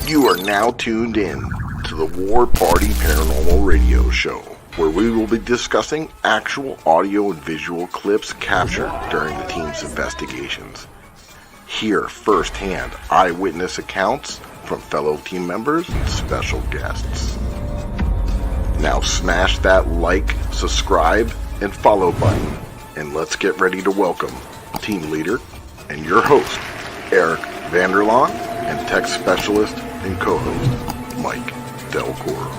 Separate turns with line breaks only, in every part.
You are now tuned in to the War Party Paranormal Radio Show, where we will be discussing actual audio and visual clips captured during the team's investigations. Hear firsthand eyewitness accounts from fellow team members and special guests. Now smash that like, subscribe, and follow button, and let's get ready to welcome team leader and your host, Eric Vanderlaan, and tech specialist and co-host, Mike Del Coro.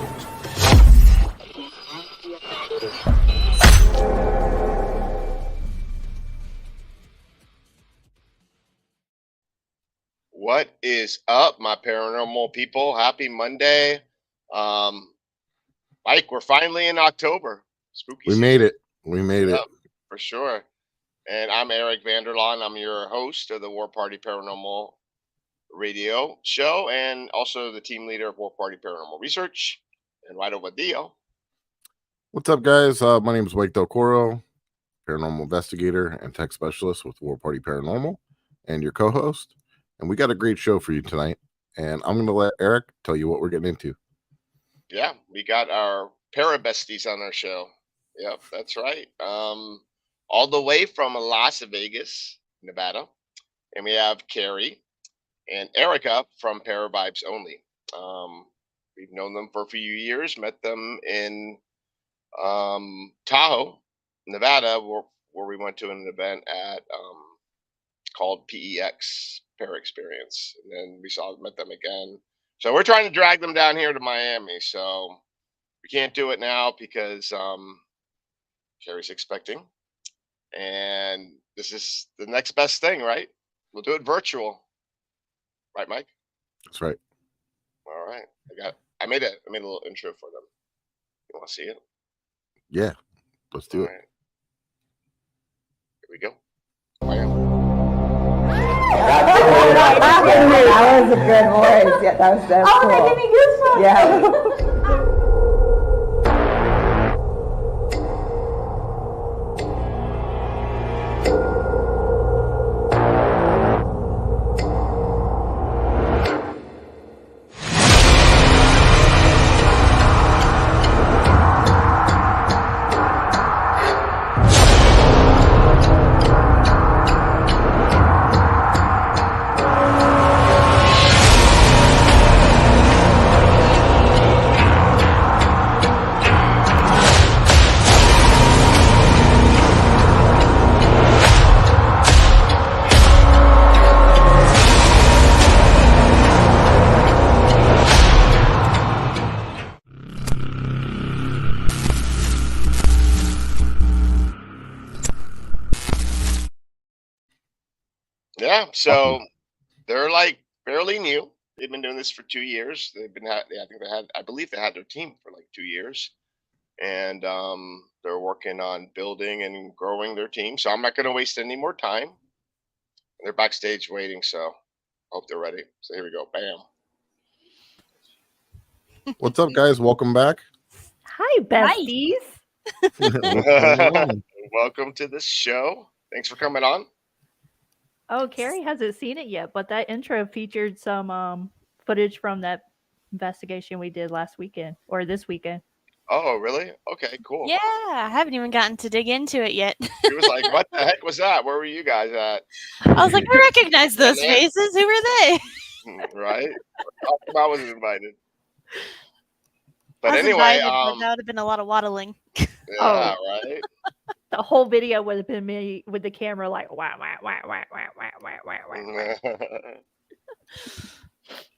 What is up, my paranormal people? Happy Monday. Mike, we're finally in October. Spooky
We
season.
made it. We made it.
For sure. And I'm Eric Vanderlaan. I'm your host of the War Party Paranormal Radio Show and also the team leader of War Party Paranormal Research. And right over Dio.
What's up, guys? My name is Mike Del Coro, paranormal investigator and tech specialist with War Party Paranormal, and your co-host. And we got a great show for you tonight. And I'm going to let Eric tell you what we're getting into.
Yeah, we got our Parabesties on our show. Yep, that's right. All the way from Las Vegas, Nevada. And we have Carrie and Erica from Paravibes-Only. We've known them for a few years, met them in Tahoe, Nevada, where we went to an event at called PEX, Para Experience. And then met them again. So we're trying to drag them down here to Miami. So we can't do it now because Carrie's expecting. And this is the next best thing, right? We'll do it virtual. Right, Mike?
That's right.
All right. I made a little intro for them. You want to see it?
Yeah. Let's do it.
Right. Here we go. Bam.
That was a good voice. Yeah, that's cool.
That gave me goosebumps.
Yeah.
Yeah, so they're like fairly new. They've been doing this for 2 years. I believe they had their team for like 2 years, and they're working on building and growing their team. So I'm not going to waste any more time. They're backstage waiting, so I hope they're ready. So here we go. Bam.
What's up, guys? Welcome back.
Hi, besties.
Welcome to the show. Thanks for coming on.
Oh, Carrie hasn't seen it yet, but that intro featured some footage from that investigation we did last weekend or this weekend.
Oh, really? Okay, cool.
Yeah, I haven't even gotten to dig into it yet.
He was like, what the heck was that? Where were you guys at?
I was like, I recognize those faces. Who were they?
Right? I wasn't invited. But
I was
anyway,
invited, but that would have been a lot of waddling.
yeah, right?
The whole video would have been me with the camera like, wah, wah, wah, wah, wah, wah, wah, wah, wah.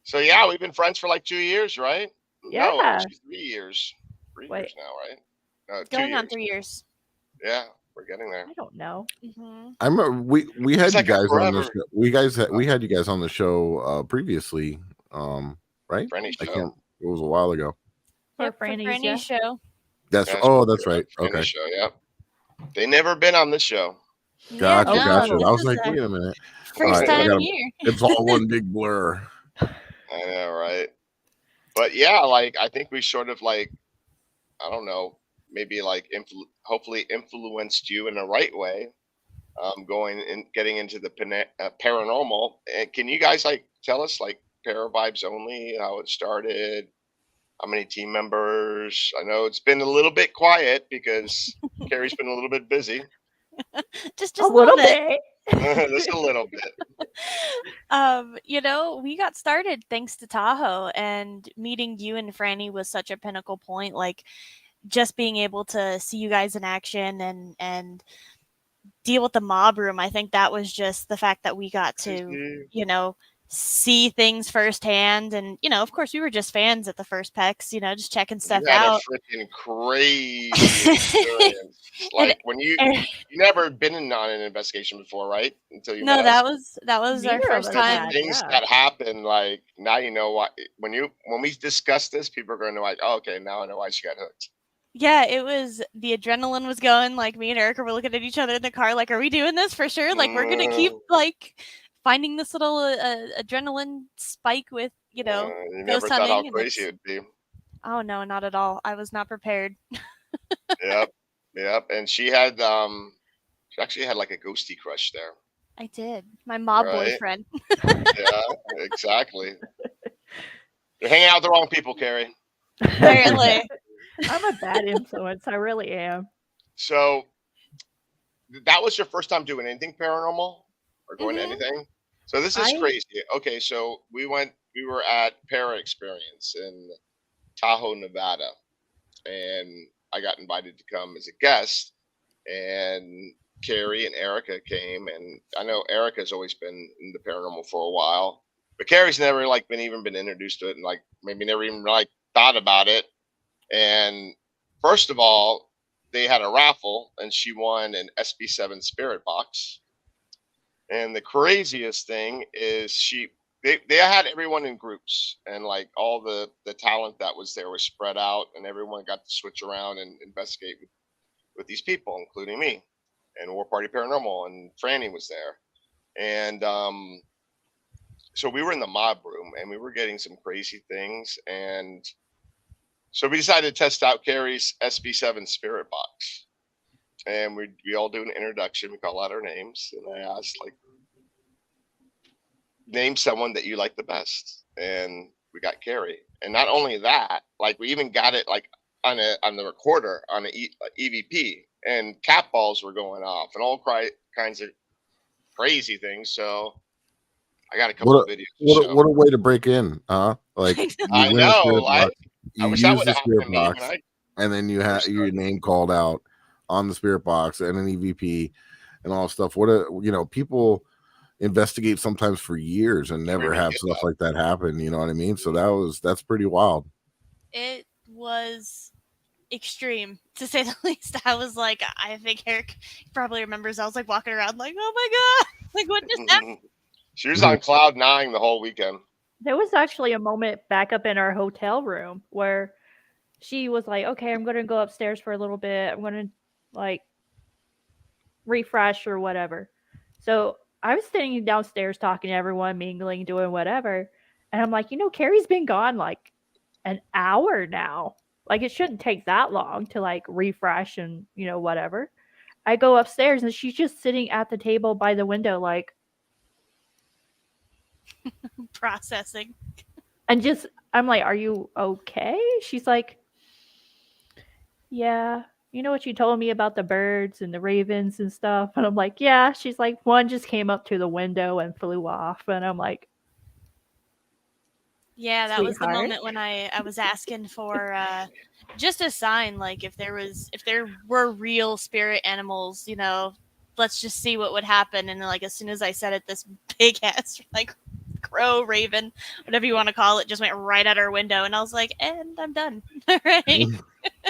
So, yeah, we've been friends for like 2 years, right?
Yeah.
No, actually 3 years. 3
Wait.
years now, right? No, 2
Going on
years.
3 years.
Yeah, we're getting there.
I don't know.
Mm-hmm.
I remember we had
It's
you
like
guys on the
forever.
show. We had you guys on the show previously, right?
Franny
I
show.
can't. It was a while ago.
For
Yep, for
Franny's,
Franny's
yeah.
show.
That's right.
Franny
Okay,
show, yep. They never been on this show.
gotcha.
Yeah,
Gotcha.
no,
I was
this
like,
is
wait a minute.
first
Alright, I
time
gotta-
here.
It's all one big blur.
I know, right? But yeah, like I think we sort of like, I don't know, maybe like hopefully influenced you in the right way, going and getting into the paranormal. And can you guys like tell us like Paravibes-Only, how it started, how many team members. I know it's been a little bit quiet because Carrie's been a little bit busy.
just
A
a little
little
bit.
bit.
Just a little bit.
We got started thanks to Tahoe, and meeting you and Franny was such a pinnacle point. Like, just being able to see you guys in action and deal with the mob room. I think that was just the fact that we got to, see things firsthand. And, of course, we were just fans at the first PEX, just checking stuff
You had a
out.
freaking crazy experience. Like when you never been on an investigation before, right? Until you met
No,
us.
that was our
Neither of
first
us
time.
had.
Things
Yeah.
that happen, like now you know why. When we discuss this, people are going to like, oh, okay, now I know why she got hooked.
Yeah, it was the adrenaline was going. Like, me and Erica were looking at each other in the car, like, are we doing this for sure? Like, we're gonna keep like finding this little adrenaline spike with
You
ghost
never thought how
hunting. And
crazy it would be.
oh no, not at all. I was not prepared.
Yep. And she actually had like a ghosty crush there.
I did. My mob
Right.
boyfriend.
Yeah, exactly. You're hanging out with the wrong people, Carrie.
Apparently.
I'm a bad influence. I really am.
So that was your first time doing anything paranormal or going to
Mhm.
anything? So this is
I-
crazy. Okay, so we were at Para Experience in Tahoe, Nevada, and I got invited to come as a guest, and Carrie and Erica came, and I know Erica's always been in the paranormal for a while, but Carrie's never like been introduced to it, and like maybe never even like thought about it. And first of all, they had a raffle, and she won an SB7 Spirit Box. And the craziest thing is they had everyone in groups, and like all the talent that was there was spread out, and everyone got to switch around and investigate with these people, including me and War Party Paranormal, and Franny was there. And so we were in the mob room, and we were getting some crazy things. And so we decided to test out Carrie's SB7 Spirit Box. And we all do an introduction. We call out our names, and I asked, like, name someone that you like the best. And we got Carrie. And not only that, like, we even got it like on the recorder on an EVP, and cat balls were going off and all kinds of crazy things. So I got a couple of videos.
What a way to break in, huh? Like, you
I
win a
know,
Spirit
like,
Box,
I
you
wish that
use
would
the
have happened to
Spirit
me
Box,
when I
and then you have your name called out on the Spirit Box and an EVP and all stuff. People investigate sometimes for years and never have stuff like that happen. You know what I mean? So that's pretty wild.
It was extreme, to say the least. I was like, I think Eric probably remembers. I was like walking around like, oh my god, like what just happened?
She was on cloud 9 the whole weekend.
There was actually a moment back up in our hotel room where she was like, okay, I'm going to go upstairs for a little bit. I'm going to like refresh or whatever. So I was sitting downstairs talking to everyone, mingling, doing whatever. And I'm like, Carrie's been gone like an hour now. Like, it shouldn't take that long to like refresh and, whatever. I go upstairs and she's just sitting at the table by the window, like,
Processing.
and just, I'm like, are you okay? She's like, yeah. You know what you told me about the birds and the ravens and stuff? And I'm like, yeah. She's like, one just came up to the window and flew off. And I'm like,
yeah, that was the
sweetheart.
moment when I was asking for just a sign, like if there were real spirit animals, let's just see what would happen. And like as soon as I said it, this big ass like crow, raven, whatever you want to call it, just went right at our window, and I was like, and I'm done. All right.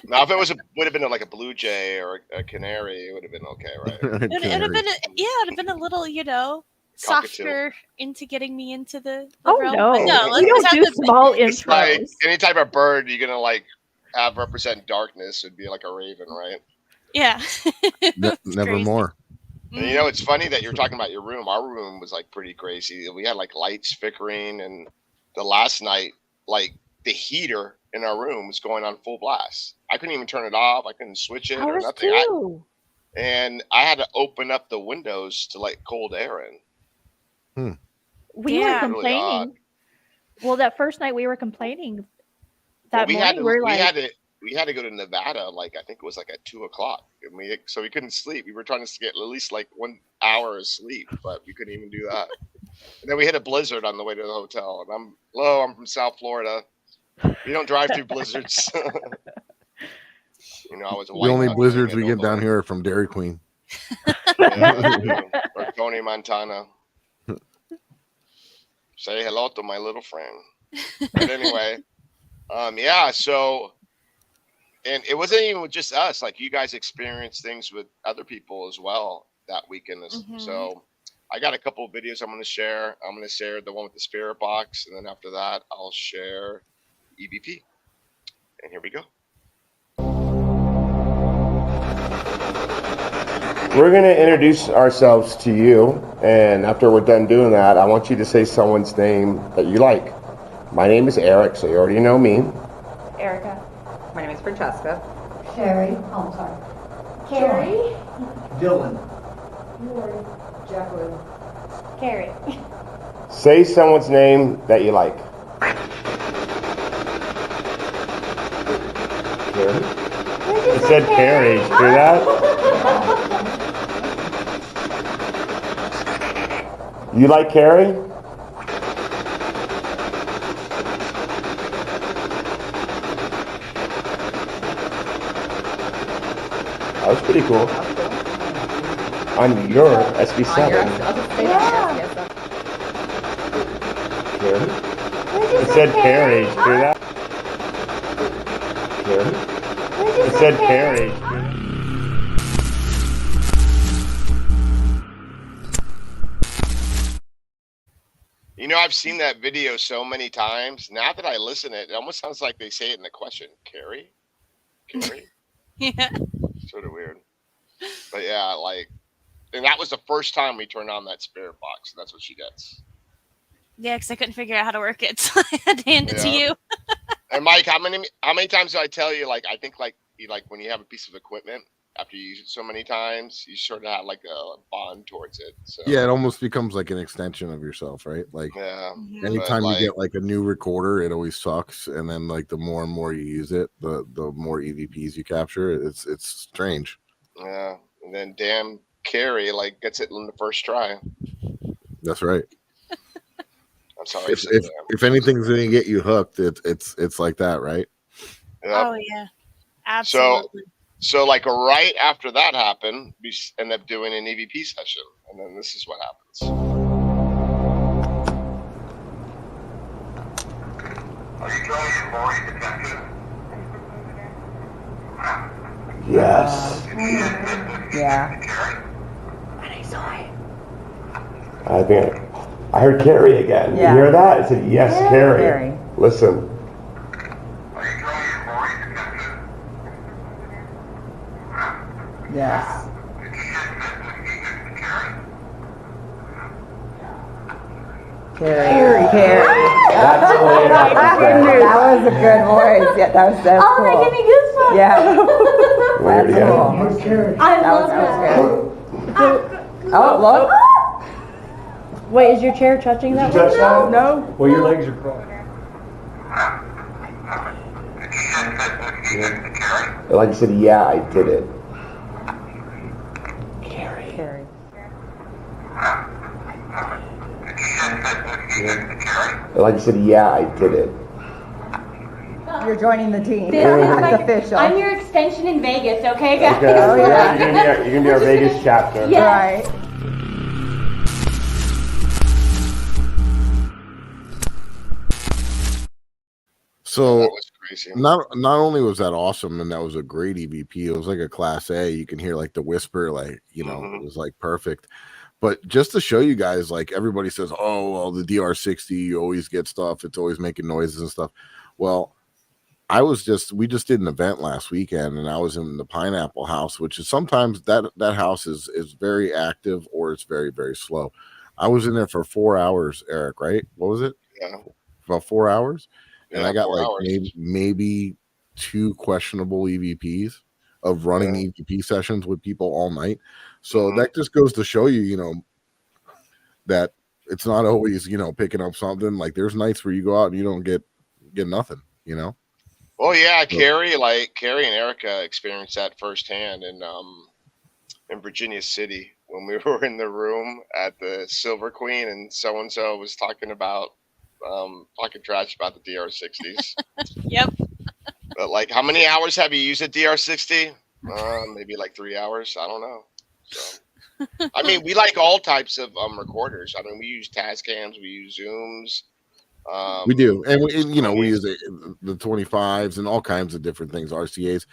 Now, if it would have been like a blue jay or a canary, it would have been okay, right?
It'd have been a little, softer into getting me into the realm.
No.
But no,
We don't do small
It's like
intros.
any type of bird you're gonna like have represent darkness would be like a raven, right?
Yeah.
Nevermore.
And it's funny that you're talking about your room. Our room was like pretty crazy. We had like lights flickering, and the last night, like the heater in our room was going on full blast. I couldn't even turn it off. I couldn't switch it or
Ours
nothing.
too.
And I had to open up the windows to let cold air in.
We were
Yeah.
complaining. Well, that first night we were complaining.
Well,
That
we
morning
had to
we're
we
like,
had to we had to go to Nevada. Like I think it was like at 2:00, and we couldn't sleep. We were trying to get at least like 1 hour of sleep, but we couldn't even do that. And then we hit a blizzard on the way to the hotel. And I'm from South Florida. We don't drive through blizzards. You know, I was a
The
white
only
knuckling
blizzards
it
we get
over.
down here are from Dairy Queen.
Yeah, or Tony Montana. Say hello to my little friend. But anyway, yeah. So, and it wasn't even just us. Like you guys experienced things with other people as well that weekend. So, I got a couple of videos I'm going to share. I'm going to share the one with the spirit box, and then after that, I'll share EVP. And here we go.
We're going to introduce ourselves to you, and after we're done doing that, I want you to say someone's name that you like. My name is Eric, so you already know me.
Erica. My name is Francesca.
Sherry. Oh, I'm sorry. Carrie.
Dylan.
Jacqueline.
Carrie.
Say someone's name that you like. Carrie? You said Carrie. Did you hear that? You like Carrie? That was pretty cool. On your SB7. Carrie? You said Carrie. Did you hear that? Carrie? You said Carrie.
You know, I've seen that video so many times. Now that I listen to it, it almost sounds like they say it in the question. Carrie? Carrie?
Yeah.
Sort of weird. But yeah, like, and that was the first time we turned on that spirit box. And that's what she gets.
Yeah, because I couldn't figure out how to work it, so I had to hand it to you.
And Mike, how many times do I tell you? Like, I think like when you have a piece of equipment, after you use it so many times, you sort of have like a bond towards it. So
Yeah, it almost becomes like an extension of yourself, right? Like
yeah.
anytime you get like a new recorder, it always sucks. And then like the more and more you use it, the more EVPs you capture. It's strange.
Yeah. And then damn Carrie like gets it in the first try.
That's right.
I'm sorry.
If anything's gonna get you hooked, it's like that, right?
Yep.
Oh yeah, absolutely.
So like right after that happened, we end up doing an EVP session, and then this is what happens.
Are you trying your voice detector?
Yes.
Yeah.
And I saw it.
I think I heard Carrie again.
Yeah.
You hear that? I said, yes, Carrie.
Carrie.
Listen.
Are you trying your voice detector?
Yes. Carrie.
That's the way it happens.
That was a good voice. Yeah, that was so
Oh,
cool.
that gave me goosebumps.
Yeah.
Weird
That's
again.
cool.
Where's Carrie?
I
That
love
was
that.
Oh, look.
Wait, is your chair touching that
Touch that?
No.
Well, your legs are crossed.
Like you said, yeah, I did it.
Carrie.
Like you said, yeah, I did it.
You're joining the team.
This is
It's
like-
official.
I'm your extension in Vegas, okay, guys?
Okay.
Oh, yeah.
You're gonna be our Vegas chapter.
Yeah.
Right.
So
That was crazy.
not only was that awesome and that was a great EVP, it was like a class A. You can hear like the whisper, like, you know, it was like perfect. But just to show you guys, like everybody says, oh, well, the DR60, you always get stuff. It's always making noises and stuff. Well, we just did an event last weekend and I was in the Pineapple House, which is sometimes that house is very active or it's very, very slow. I was in there for 4 hours, Eric, right? What was it?
Yeah.
About 4 hours. And
Yeah,
I got
4
like
hours.
maybe 2 questionable EVPs of running EVP sessions with people all night. So that just goes to show you, you know, that it's not always, you know, picking up something. Like there's nights where you go out and you don't get nothing, you know.
Well, yeah,
So,
Carrie and Erica experienced that firsthand in Virginia City when we were in the room at the Silver Queen, and so was talking about talking trash about the DR60s.
Yep.
But like, how many hours have you used a DR60? Maybe like 3 hours. I don't know. So, I mean, we like all types of recorders. I mean, we use Tascams, we use Zooms.
we do, and you know, we
Sony's.
use the 25s and all kinds of different things, RCAs.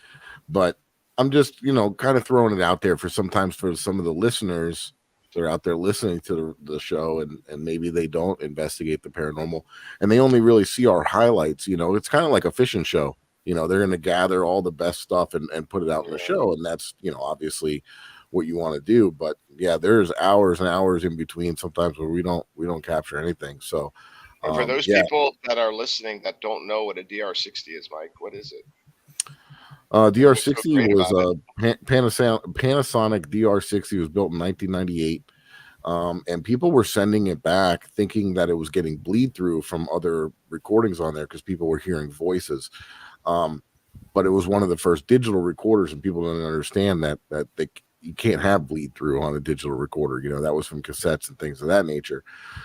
But I'm just, you know, kind of throwing it out there for sometimes for some of the listeners that are out there listening to the show, and maybe they don't investigate the paranormal, and they only really see our highlights. You know, it's kind of like a fishing show. You know, they're going to gather all the best stuff and put it out in the show, and that's, you know, obviously what you want to do. But yeah, there's hours and hours in between sometimes where we don't capture anything. So
And for those
yeah.
people that are listening that don't know what a DR60 is, Mike, what is it?
DR60 was
about
a Panasonic DR60 was built in 1998. And people were sending it back thinking that it was getting bleed through from other recordings on there because people were hearing voices. But it was one of the first digital recorders, and people didn't understand that you can't have bleed through on a digital recorder. You know, that was from cassettes and things of that nature.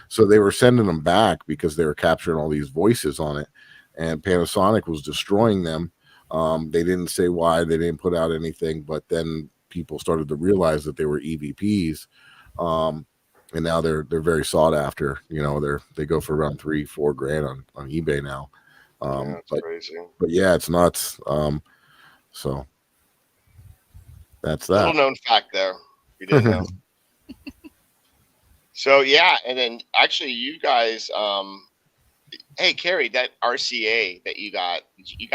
So they were sending them back because they were capturing all these voices on it, and Panasonic was destroying them. They didn't say why, they didn't put out anything, but then people started to realize that they were EVPs. And now they're very sought after. You know, they go for around $3-4 grand on eBay now.
Yeah, it's crazy.
But yeah, it's nuts. So that's that.
Little known fact there. We didn't know. So yeah, and then actually you guys, hey Carrie, that RCA that you got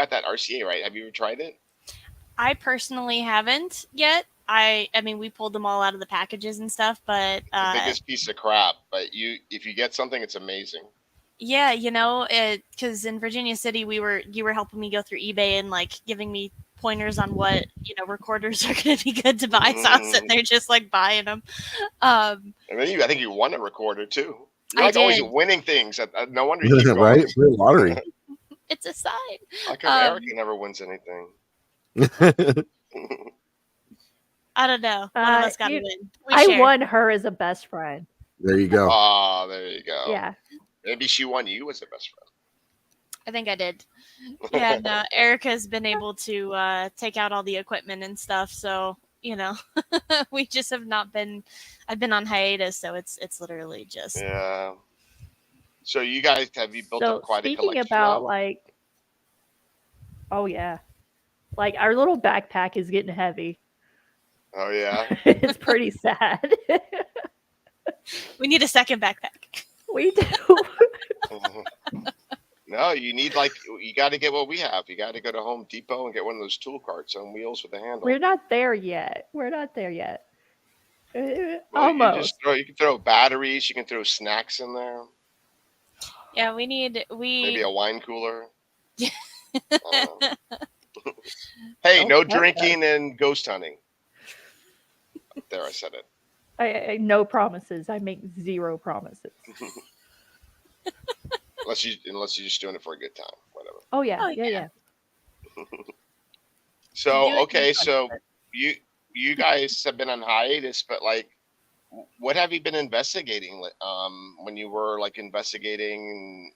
that RCA, right? Have you ever tried it?
I personally haven't yet. I mean, we pulled them all out of the packages and stuff, but
The biggest piece of crap. But if you get something, it's amazing.
yeah, you know, because in Virginia City, you were helping me go through eBay and like giving me pointers on what, you know, recorders are going to be good to buy. So I was sitting there just like buying them.
And then I think you won a recorder too. You're
I
like always
did.
winning things. No wonder you keep going.
Right? Real lottery.
It's a sign.
How come Erica never wins anything?
I don't know. One of us got to win.
I won her as a best friend.
There you go.
Oh, there you go.
Yeah.
Maybe she won you as a best friend.
I think I did. Yeah, and Erica's been able to take out all the equipment and stuff. So, you know, we just have not been. I've been on hiatus, so it's literally just.
Yeah. So you guys, have you built up quite a collection?
Speaking about like, oh yeah, like our little backpack is getting heavy.
Oh yeah.
It's pretty sad.
We need a second backpack.
We do.
No, you got to get what we have. You got to go to Home Depot and get one of those tool carts on wheels with a handle.
We're not there yet. Almost.
You can throw batteries. You can throw snacks in there.
Yeah,
maybe a wine cooler. Hey, no drinking and ghost hunting. There, I said it.
I no promises. I make zero promises.
unless you're just doing it for a good time, whatever.
Oh yeah.
So okay, so you guys have been on hiatus, but like, what have you been investigating? When you were like investigating,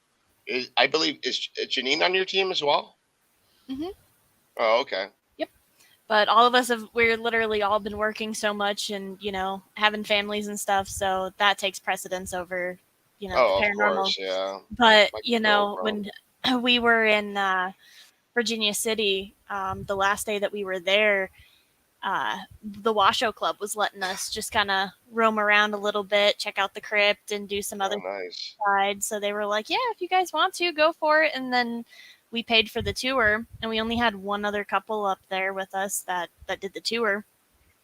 I believe is Janine on your team as well?
Mm-hmm.
Oh, okay.
Yep. But all of us we're literally all been working so much and, you know, having families and stuff. So that takes precedence over, you know, the paranormal.
Of course, yeah.
But, you know, when we were in Virginia City, the last day that we were there, the Washoe Club was letting us just kind of roam around a little bit, check out the crypt and do some other side. So they were like, yeah, if you guys want to, go for it. And then we paid for the tour, and we only had one other couple up there with us that did the tour.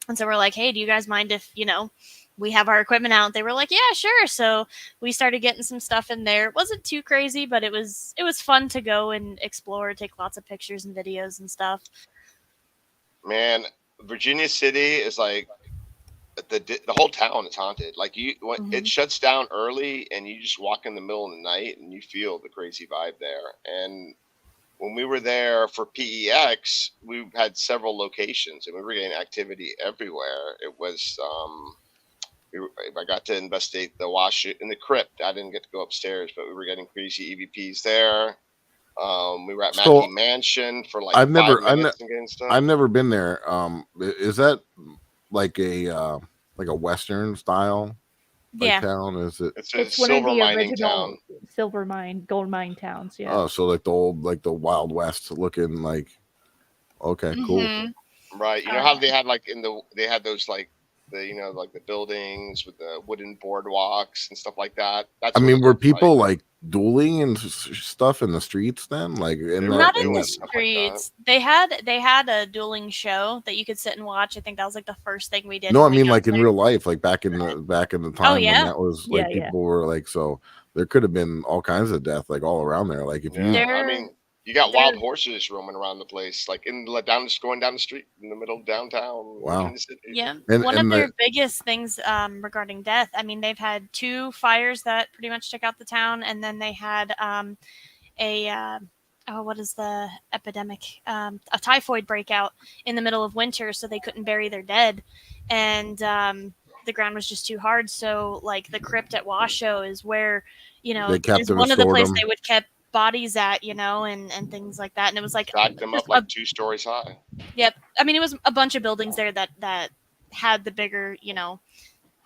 And so we're like, hey, do you guys mind if, you know, we have our equipment out? They were like, yeah, sure. So we started getting some stuff in there. It wasn't too crazy, but it was fun to go and explore, take lots of pictures and videos and stuff.
Man, Virginia City is like the whole town is haunted. Like
Mhm.
it shuts down early, and you just walk in the middle of the night, and you feel the crazy vibe there. And when we were there for PEX, we had several locations, and we were getting activity everywhere. It was I got to investigate the wash in the crypt. I didn't get to go upstairs, but we were getting crazy EVPs there. We were at
So
Mackey Mansion for like
I've
5 minutes and getting
I've
stuff.
never been there. Is that like a Western style like
Yeah.
town? Is it?
It's a
It's one of
silver
the
mining town.
original silver mine, gold mine towns. Yeah.
Oh, so like the Wild West looking like. Okay, cool.
Mhm.
Right. You know how they had like they had those like like the buildings with the wooden boardwalks and stuff like that. That's
I
what
mean,
it
were
looked like.
people like dueling and stuff in the streets then? Like in
They were
Not
that?
in
doing
the
stuff like that.
streets. They had a dueling show that you could sit and watch. I think that was like the first thing we did.
No, I
when we
mean
got
like in
there.
real life, like back in the time when
yeah.
that was
Yeah,
like
yeah.
people were like, so there could have been all kinds of death like all around there. Like if you
Yeah. I
There,
mean, you got
there.
wild horses roaming around the place, like going down the street in the middle of downtown
Wow.
Kansas City.
Yeah,
and
one of
and
their
the
biggest things regarding death. I mean, they've had 2 fires that pretty much took out the town, and then they had a oh, what is the epidemic? A typhoid breakout in the middle of winter, so they couldn't bury their dead, and the ground was just too hard. So, like the crypt at Washoe is where
they kept
is
them and
one of the
stored
places
them.
they would keep bodies at, and things like that. And it was like
Stacked them
just
up like 2 stories high.
yep. I mean, it was a bunch of buildings there that had the bigger,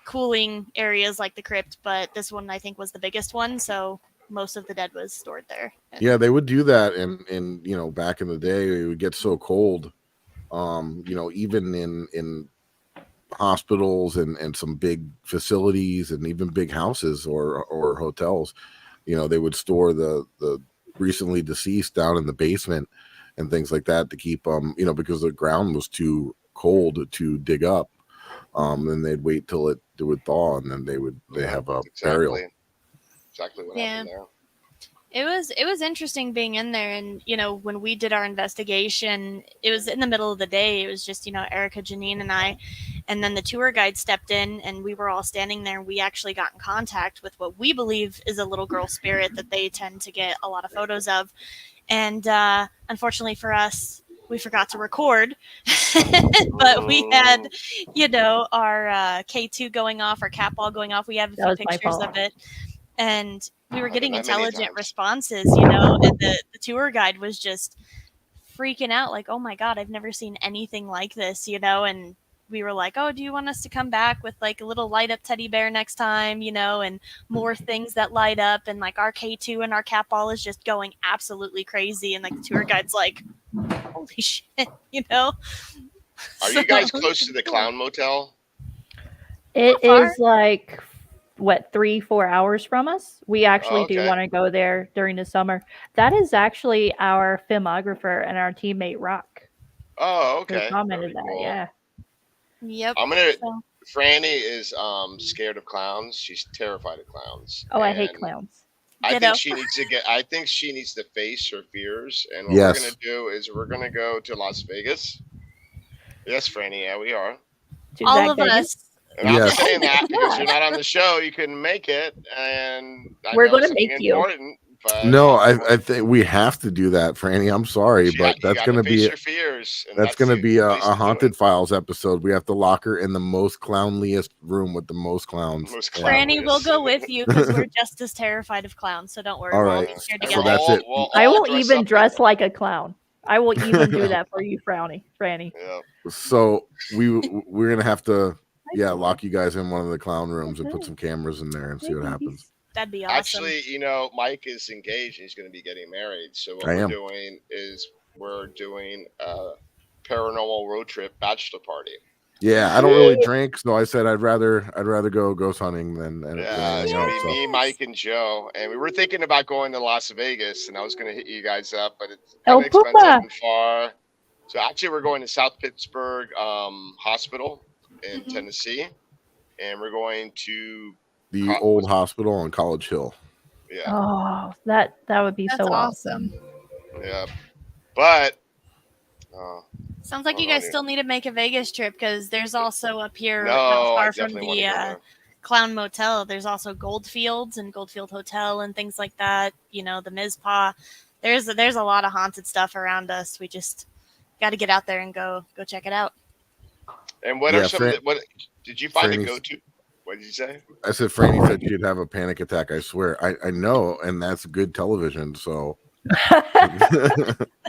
cooling areas like the crypt, but this one I think was the biggest one, so most of the dead was stored there.
Yeah, they would do that, and back in the day, it would get so cold. Even in hospitals and some big facilities and even big houses or hotels, they would store the recently deceased down in the basement and things like that to keep them, because the ground was too cold to dig up. Then they'd wait till it would thaw, and then they have a burial.
Exactly what
Yeah.
happened there.
It was interesting being in there, and when we did our investigation, it was in the middle of the day. It was just Erica, Janine, and I, and then the tour guide stepped in, and we were all standing there. We actually got in contact with what we believe is a little girl spirit that they tend to get a lot of photos of, and unfortunately for us, we forgot to record, but we had our K2 going off, our cat ball going off. We have a
That
few
was my
pictures
fault.
of it, and we were getting
that many
intelligent
times.
responses, and the tour guide was just freaking out, like, oh my god, I've never seen anything like this, and we were like, oh, do you want us to come back with like a little light up teddy bear next time, and more things that light up, and like our K2 and our cat ball is just going absolutely crazy, and like the tour guide's like, holy shit,
Are you guys close to the Clown Motel?
It
How far?
is like 3-4 hours from us. We actually do
okay.
want to go there during the summer. That is actually our filmographer and our teammate Rock.
Oh,
Who
okay.
commented
Very
that.
cool.
Yeah.
Yep.
I'm gonna.
So,
Franny is scared of clowns. She's terrified of clowns.
Oh, I hate
And
clowns.
I
Ditto.
think she needs to get. I think she needs to face her fears. And what
Yes.
we're gonna do is we're gonna go to Las Vegas. Yes, Franny. Yeah, we are.
To
all
Zach
of
Vegas.
us.
And I'm
Yes.
saying that because
Yeah.
you're not on the show. You couldn't make it, and I
We're
know
gonna
something
make you.
important. But
No, I think we have to do that, Franny. I'm sorry, but
you
that's
gotta
gonna
face
be
your fears. And
that's gonna
the
be a
place to do
Haunted
it.
Files episode. We have to lock her in the most clownliest room with the most clowns.
Most
Yeah.
Franny will
clownliest.
go with you because we're just as terrified of clowns, so don't worry.
All
We'll all
right.
be here
And
So
together.
that's it.
we'll
I
all
will
dress
even
up
dress like a clown. I will even do that for you, Franny.
Yeah.
So we're gonna have to lock you guys in one of the clown rooms and put some cameras in there and see what happens.
That'd be awesome.
Actually, Mike is engaged and he's going to be getting married. So what
I
we're
am.
doing is we're doing a paranormal road trip bachelor party.
Yeah, I don't really drink, so I said I'd rather go ghost hunting than
Yeah, it's
anything
going to
else.
be me, Mike, and Joe. And we were thinking about going to Las Vegas, and I was going to hit you guys up, but it's
El
kind of expensive
Pupa.
and far. So actually, we're going to South Pittsburgh Hospital in Tennessee, and we're going to
The old hospital on College Hill.
yeah.
Oh, that would be
That's
so
awesome.
Yeah, but
Sounds like
I
you
don't
guys
know.
still need to make a Vegas trip because there's also up here,
No,
not
I
far from
definitely want to
the
go there.
Clown Motel. There's also Goldfields and Goldfield Hotel and things like that. You know, the Mizpah. There's a lot of haunted stuff around us. We just got to get out there and go check it out.
And what
Yeah,
are some? What did you find a
Franny's-
go-to? What did you say?
I said Franny said she'd have a panic attack. I swear. I know, and that's good television. So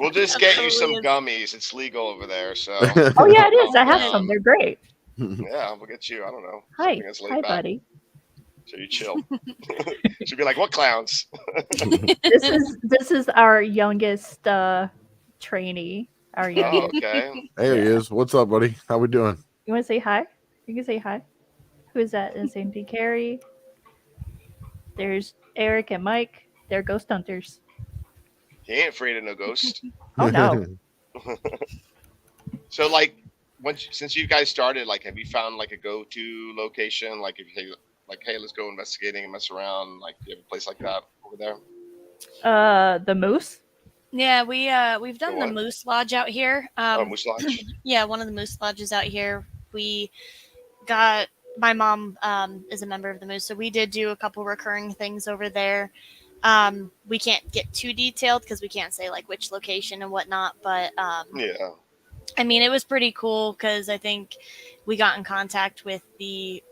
We'll just get you some
Totally
gummies. It's legal over there, so.
Oh yeah, it is. I have some. They're great.
Yeah, we'll get you. I don't know.
Hi,
Something that's laid
hi,
back.
buddy.
So you chill. She'll be like, "What clowns?"
This is our youngest trainee. Our
Oh,
youngest.
okay.
There he is. What's up, buddy? How we doing?
You want to say hi? You can say hi. Who is that? Is Auntie Carrie? There's Eric and Mike. They're ghost hunters.
He ain't afraid of no ghost.
Oh no.
So, like, since you guys started, like, have you found like a go-to location? Like, if you like, hey, let's go investigating and mess around. Like, do you have a place like that over there?
The moose.
Yeah, we've done the
what?
Moose Lodge out here.
Moose Lodge.
Yeah, one of the Moose Lodges out here. We got my mom is a member of the Moose, so we did do a couple recurring things over there. We can't get too detailed because we can't say like which location and whatnot, but
Yeah.
I mean, it was pretty cool because I think we got in contact with the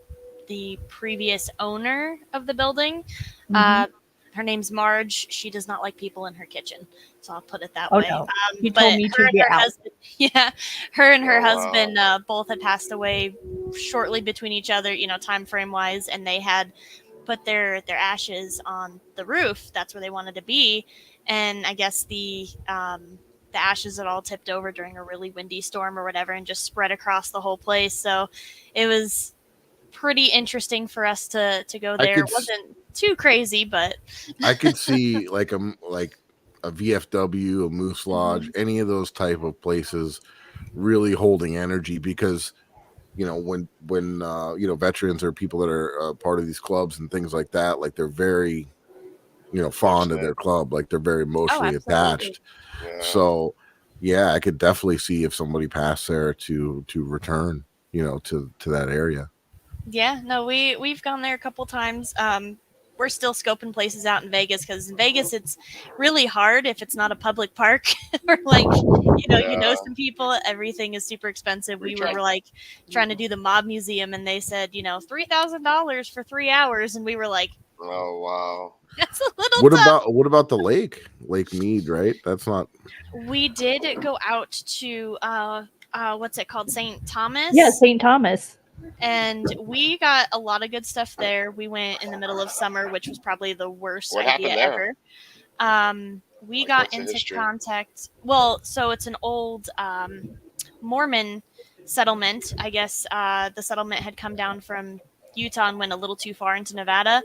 previous owner of the building. Her name's Marge. She does not like people in her kitchen, so I'll put it that way.
No. You
but
told me
her
to
and
get
her
out.
husband, yeah, her and her
Oh, wow.
husband both had passed away shortly between each other, you know, time frame wise, and they had put their ashes on the roof. That's where they wanted to be, and I guess the ashes had all tipped over during a really windy storm or whatever, and just spread across the whole place. So it was pretty interesting for us to go there. It wasn't too crazy, but
I could see like a VFW, a Moose Lodge, any of those type of places really holding energy because you know when you know veterans or people that are part of these clubs and things like that, like they're very fond of their club, like they're very emotionally attached.
Yeah.
So yeah, I could definitely see if somebody passed there to return to that area.
Yeah, no, we've gone there a couple times. We're still scoping places out in Vegas because in Vegas it's really hard if it's not a public park or like you know some people. Everything is super expensive. We were like trying to do the Mob Museum and they said $3,000 for 3 hours and we were like,
oh wow,
that's a little tough.
What about the Lake Mead? Right, that's not.
We did go out to what's it called, St. Thomas?
Yeah, St. Thomas.
And we got a lot of good stuff there. We went in the middle of summer, which was probably the worst idea ever. We got into contact. Well, so it's an old Mormon settlement. I guess the settlement had come down from Utah and went a little too far into Nevada.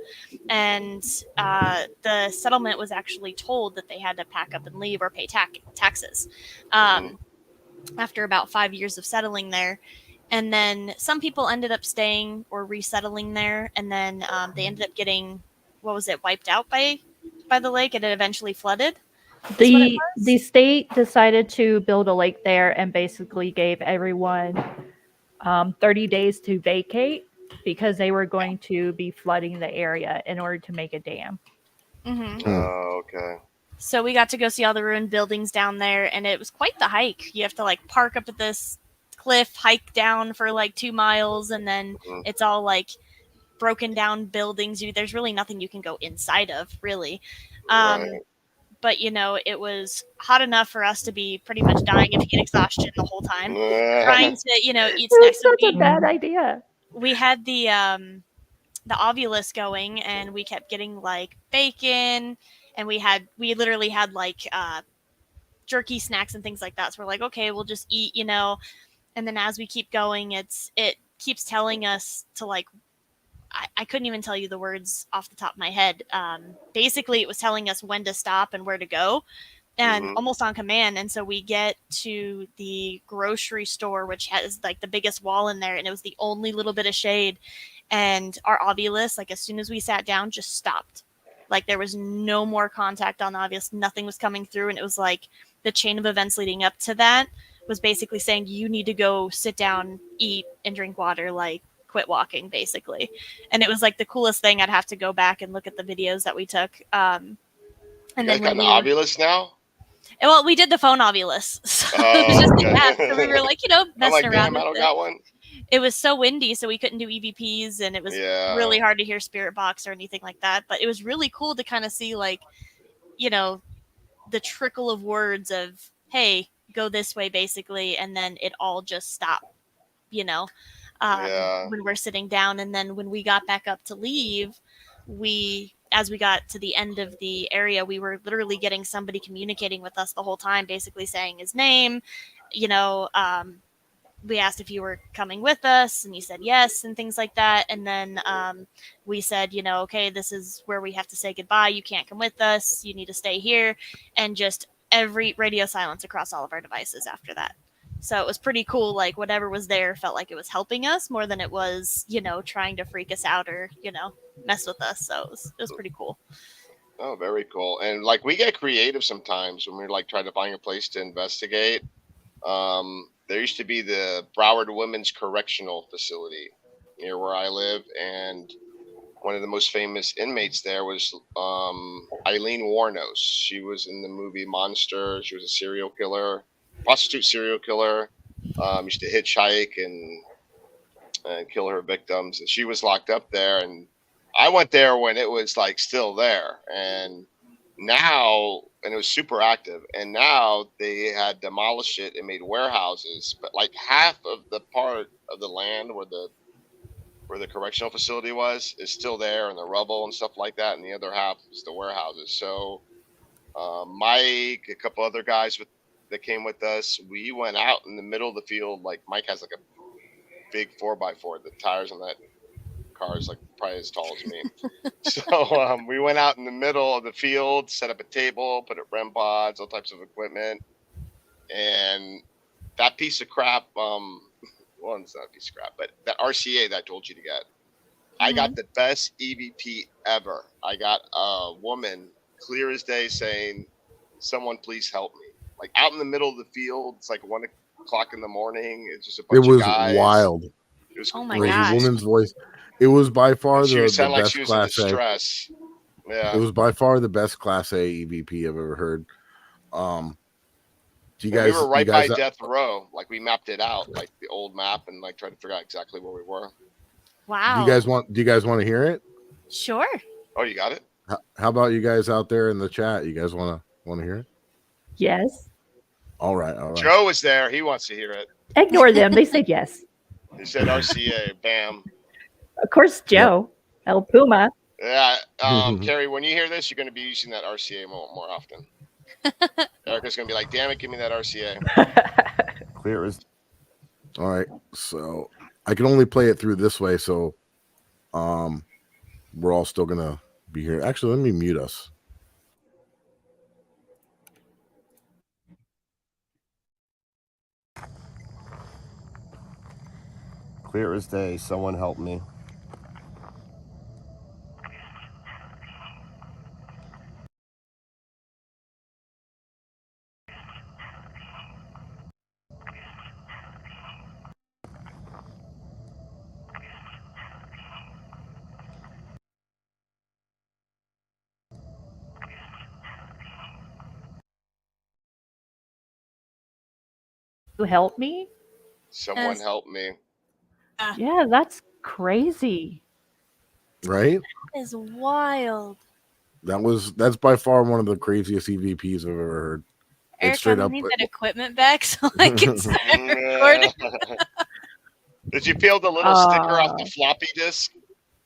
And the settlement was actually told that they had to pack up and leave or pay taxes after about 5 years of settling there. And then some people ended up staying or resettling there, and then they ended up getting, wiped out by the lake, and it eventually flooded.
The state decided to build a lake there and basically gave everyone 30 days to vacate because they were going to be flooding the area in order to make a dam.
Oh, okay.
So we got to go see all the ruined buildings down there, and it was quite the hike. You have to like park up at this cliff, hike down for like 2 miles, and then it's all like broken down buildings. There's really nothing you can go inside of, really. But it was hot enough for us to be pretty much dying of heat exhaustion the whole time, trying to eat snacks.
Such a bad idea.
We had the Ovulus going, and we kept getting like bacon, and we literally had like jerky snacks and things like that. So we're like, okay, we'll just eat, And then as we keep going, it keeps telling us to like, I couldn't even tell you the words off the top of my head. Basically, it was telling us when to stop and where to go, and almost on command. And so we get to the grocery store, which has like the biggest wall in there, and it was the only little bit of shade. And our Ovulus, like as soon as we sat down, just stopped. Like there was no more contact on the Ovulus. Nothing was coming through, and it was like the chain of events leading up to that was basically saying you need to go sit down, eat, and drink water, like quit walking, basically. And it was like the coolest thing. I'd have to go back and look at the videos that we took. And
You
then
guys got
when
an
we were,
Ovilus now?
well, we did the phone Ovilus, so it was
Oh,
just the
okay.
app. So we were like,
I'm
messing
like,
around
damn, I
with
don't
it.
got one.
It was so windy, so we couldn't do EVPs, and it was
Yeah.
really hard to hear Spirit Box or anything like that. But it was really cool to kind of see, like, the trickle of words of, hey, go this way, basically, and then it all just stopped,
Yeah.
when we're sitting down. And then when we got back up to leave, as we got to the end of the area, we were literally getting somebody communicating with us the whole time, basically saying his name, we asked if you were coming with us, and he said yes, and things like that. And then we said, okay, this is where we have to say goodbye. You can't come with us. You need to stay here. And just every radio silence across all of our devices after that. So it was pretty cool. Like, whatever was there felt like it was helping us more than it was, trying to freak us out or, mess with us. So it was pretty cool.
Oh, very cool. And like, we get creative sometimes when we're like trying to find a place to investigate. There used to be the Broward Women's Correctional Facility near where I live, and one of the most famous inmates there was Eileen Warnos. She was in the movie Monster. She was a serial killer, prostitute serial killer. Used to hitchhike and kill her victims. And she was locked up there, and I went there when it was like still there, and now, and it was super active, and now they had demolished it and made warehouses, but like half of the part of the land where the correctional facility was is still there, and the rubble and stuff like that, and the other half is the warehouses. So Mike, a couple other guys that came with us, we went out in the middle of the field. Like, Mike has like a big 4x4. The tires on that car is like probably as tall as me. So we went out in the middle of the field, set up a table, put up REM pods, all types of equipment, and that piece of crap. Well, it's not a piece of crap, but that RCA that I told you to get, I got the best EVP ever. I got a woman, clear as day, saying, "Someone please help me." Like, out in the middle of the field, it's like 1 o'clock in the morning. It's just a bunch of guys.
Wild.
It was
Oh my
It was
gosh.
a woman's voice. It was by far
she
the
sounded like
best
she was
Class
in
A.
distress. Yeah.
It was by far the best Class A EVP I've ever heard. Do you
And
guys?
we were right
you guys,
by Death Row. Like, we mapped it out, like the old map, and like tried to figure out exactly where we were.
Wow.
Do you guys want to hear it?
Sure.
Oh, you got it?
How about you guys out there in the chat? You guys want to hear it?
Yes.
All right.
Joe was there. He wants to hear it.
Ignore them. They said yes.
He said RCA. Bam.
Of course, Joe. El Puma.
Yeah. Carrie, when you hear this, you're going to be using that RCA more often. Erica's going to be like, damn it, give me that RCA.
Clear as.
All right. So I can only play it through this way. So we're all still going to be here. Actually, let me mute us.
Clear as day. Someone help me.
You help me?
Someone
Yes.
help me.
Yeah, that's crazy.
Right?
That is wild.
That's by far one of the craziest EVPs I've ever heard. It's
Erica,
straight
I
up.
need that equipment back so I can start recording.
Did you peel the little sticker off the floppy disk?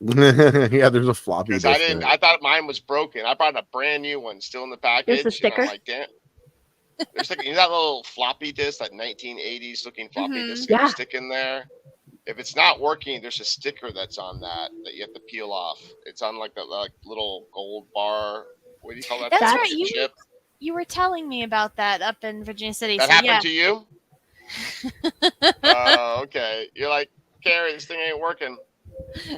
Yeah, there's a floppy
Because
disk.
I didn't. I thought mine was broken. I brought a brand new one, still in the package.
There's a sticker?
And I'm like, damn. There's like, you know that little floppy disk, that 1980s looking floppy
Mhm.
disk that you
Yeah.
stick in there? If it's not working, there's a sticker that's on that you have to peel off. It's on like that little gold bar. What do you call that?
That's
thing?
right,
Like a
you-
chip.
You were telling me about that up in Virginia City.
That
so
happened
yeah.
to you? Oh, okay. You're like, Carrie, this thing ain't working.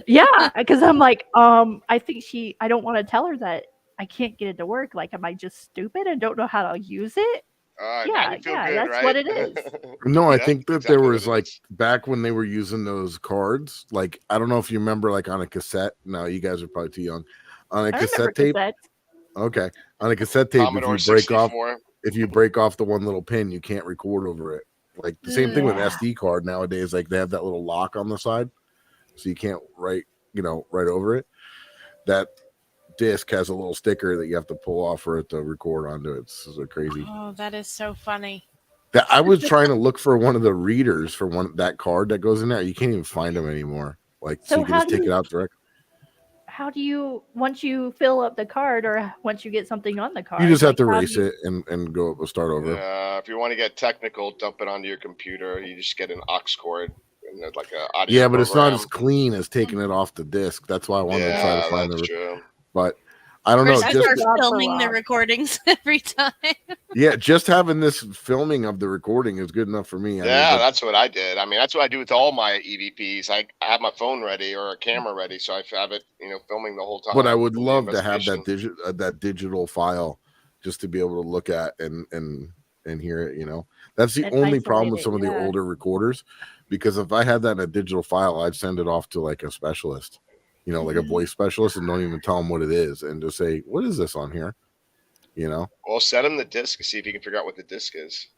Yeah, because I'm like, I think I don't want to tell her that I can't get it to work. Like, am I just stupid and don't know how to use it?
Now
Yeah,
you feel
yeah,
good,
that's
right?
what it is.
No, I
Yeah,
think that
exactly
there
what
was
it
like
is.
back when they were using those cards, like I don't know if you remember, like on a cassette. No, you guys are probably too young. On a
I remember
cassette tape,
cassettes.
okay, on a cassette tape,
Commodore 64.
if you break off the one little pin, you can't record over it. Like the same thing with an
Yeah.
SD card nowadays. Like they have that little lock on the side, so you can't write over it. That disc has a little sticker that you have to pull off for it to record onto it. It's so crazy.
Oh, that is so funny.
That I was trying to look for one of the readers for that card that goes in there. You can't even find them anymore. Like so
So
you can just take it out direct.
how do you once you fill up the card or once you get something on the card?
You just have to
how
erase
do you-
it and go start over.
If you want to get technical, dump it onto your computer. You just get an aux cord and there's like an audio.
Yeah, but it's not
program.
as clean as taking it off the disc. That's why I wanted to try to find
that's true.
But I don't know.
I
Just
start filming the recordings every time.
yeah, just having this filming of the recording is good enough for me.
That's what I did. I mean, that's what I do with all my EVPs. I have my phone ready or a camera ready, so I have it, filming the whole time.
But I would love to have that digital file just to be able to look at and hear it. That's the only problem with some of the older recorders, because if I had that in a digital file, I'd send it off to like a specialist, like a voice specialist, and don't even tell them what it is, and just say, "What is this on here?"
Well, send him the disc and see if you can figure out what the disc is.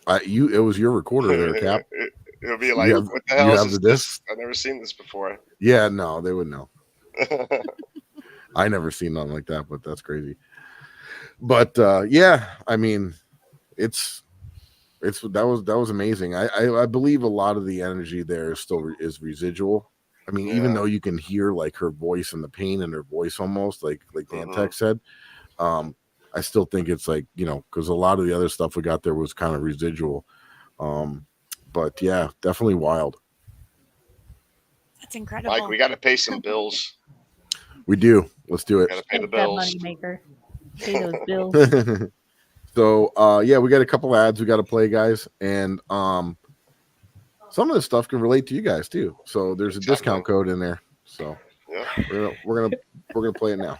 It was your recorder there, Cap.
It'll be like, what the hell is this? I've never seen this before.
Yeah, no, they would know. I never seen nothing like that, but that's crazy. But yeah, I mean, that was amazing. I believe a lot of the energy there is residual. I mean, even though you can hear like her voice and the pain in her voice almost, like Dan Tech said, I still think it's like, because a lot of the other stuff we got there was kind of residual. But yeah, definitely wild.
That's incredible.
Mike, we got to pay some bills.
We do. Let's do it.
Got to pay the bills.
Money maker. Pay those bills.
So yeah, we got a couple ads we got to play, guys, and some of this stuff can relate to you guys too. So there's a discount code in there. So we're gonna play it now.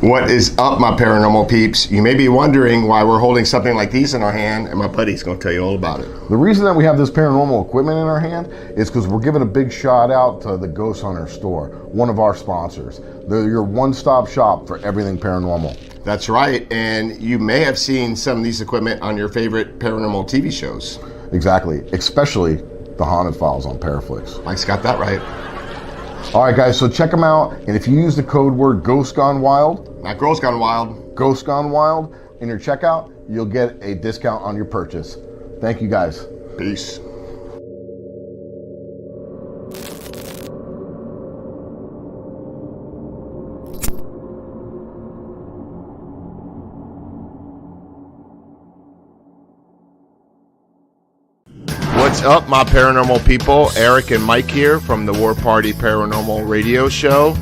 What is up, my paranormal peeps? You may be wondering why we're holding something like these in our hand, and my buddy's going to tell you all about it.
The reason that we have this paranormal equipment in our hand is because we're giving a big shout out to the Ghost Hunter store, one of our sponsors. They're your one-stop shop for everything paranormal.
That's right, and you may have seen some of these equipment on your favorite paranormal TV shows.
Exactly, especially the Haunted Files on Paraflix.
Mike's got that right.
All right, guys, so check them out, and if you use the code word Ghost Gone Wild,
not Girls Gone Wild,
Ghost Gone Wild, in your checkout, you'll get a discount on your purchase. Thank you, guys.
Peace.
What's up, my paranormal people? Eric and Mike here from the War Party Paranormal Radio Show,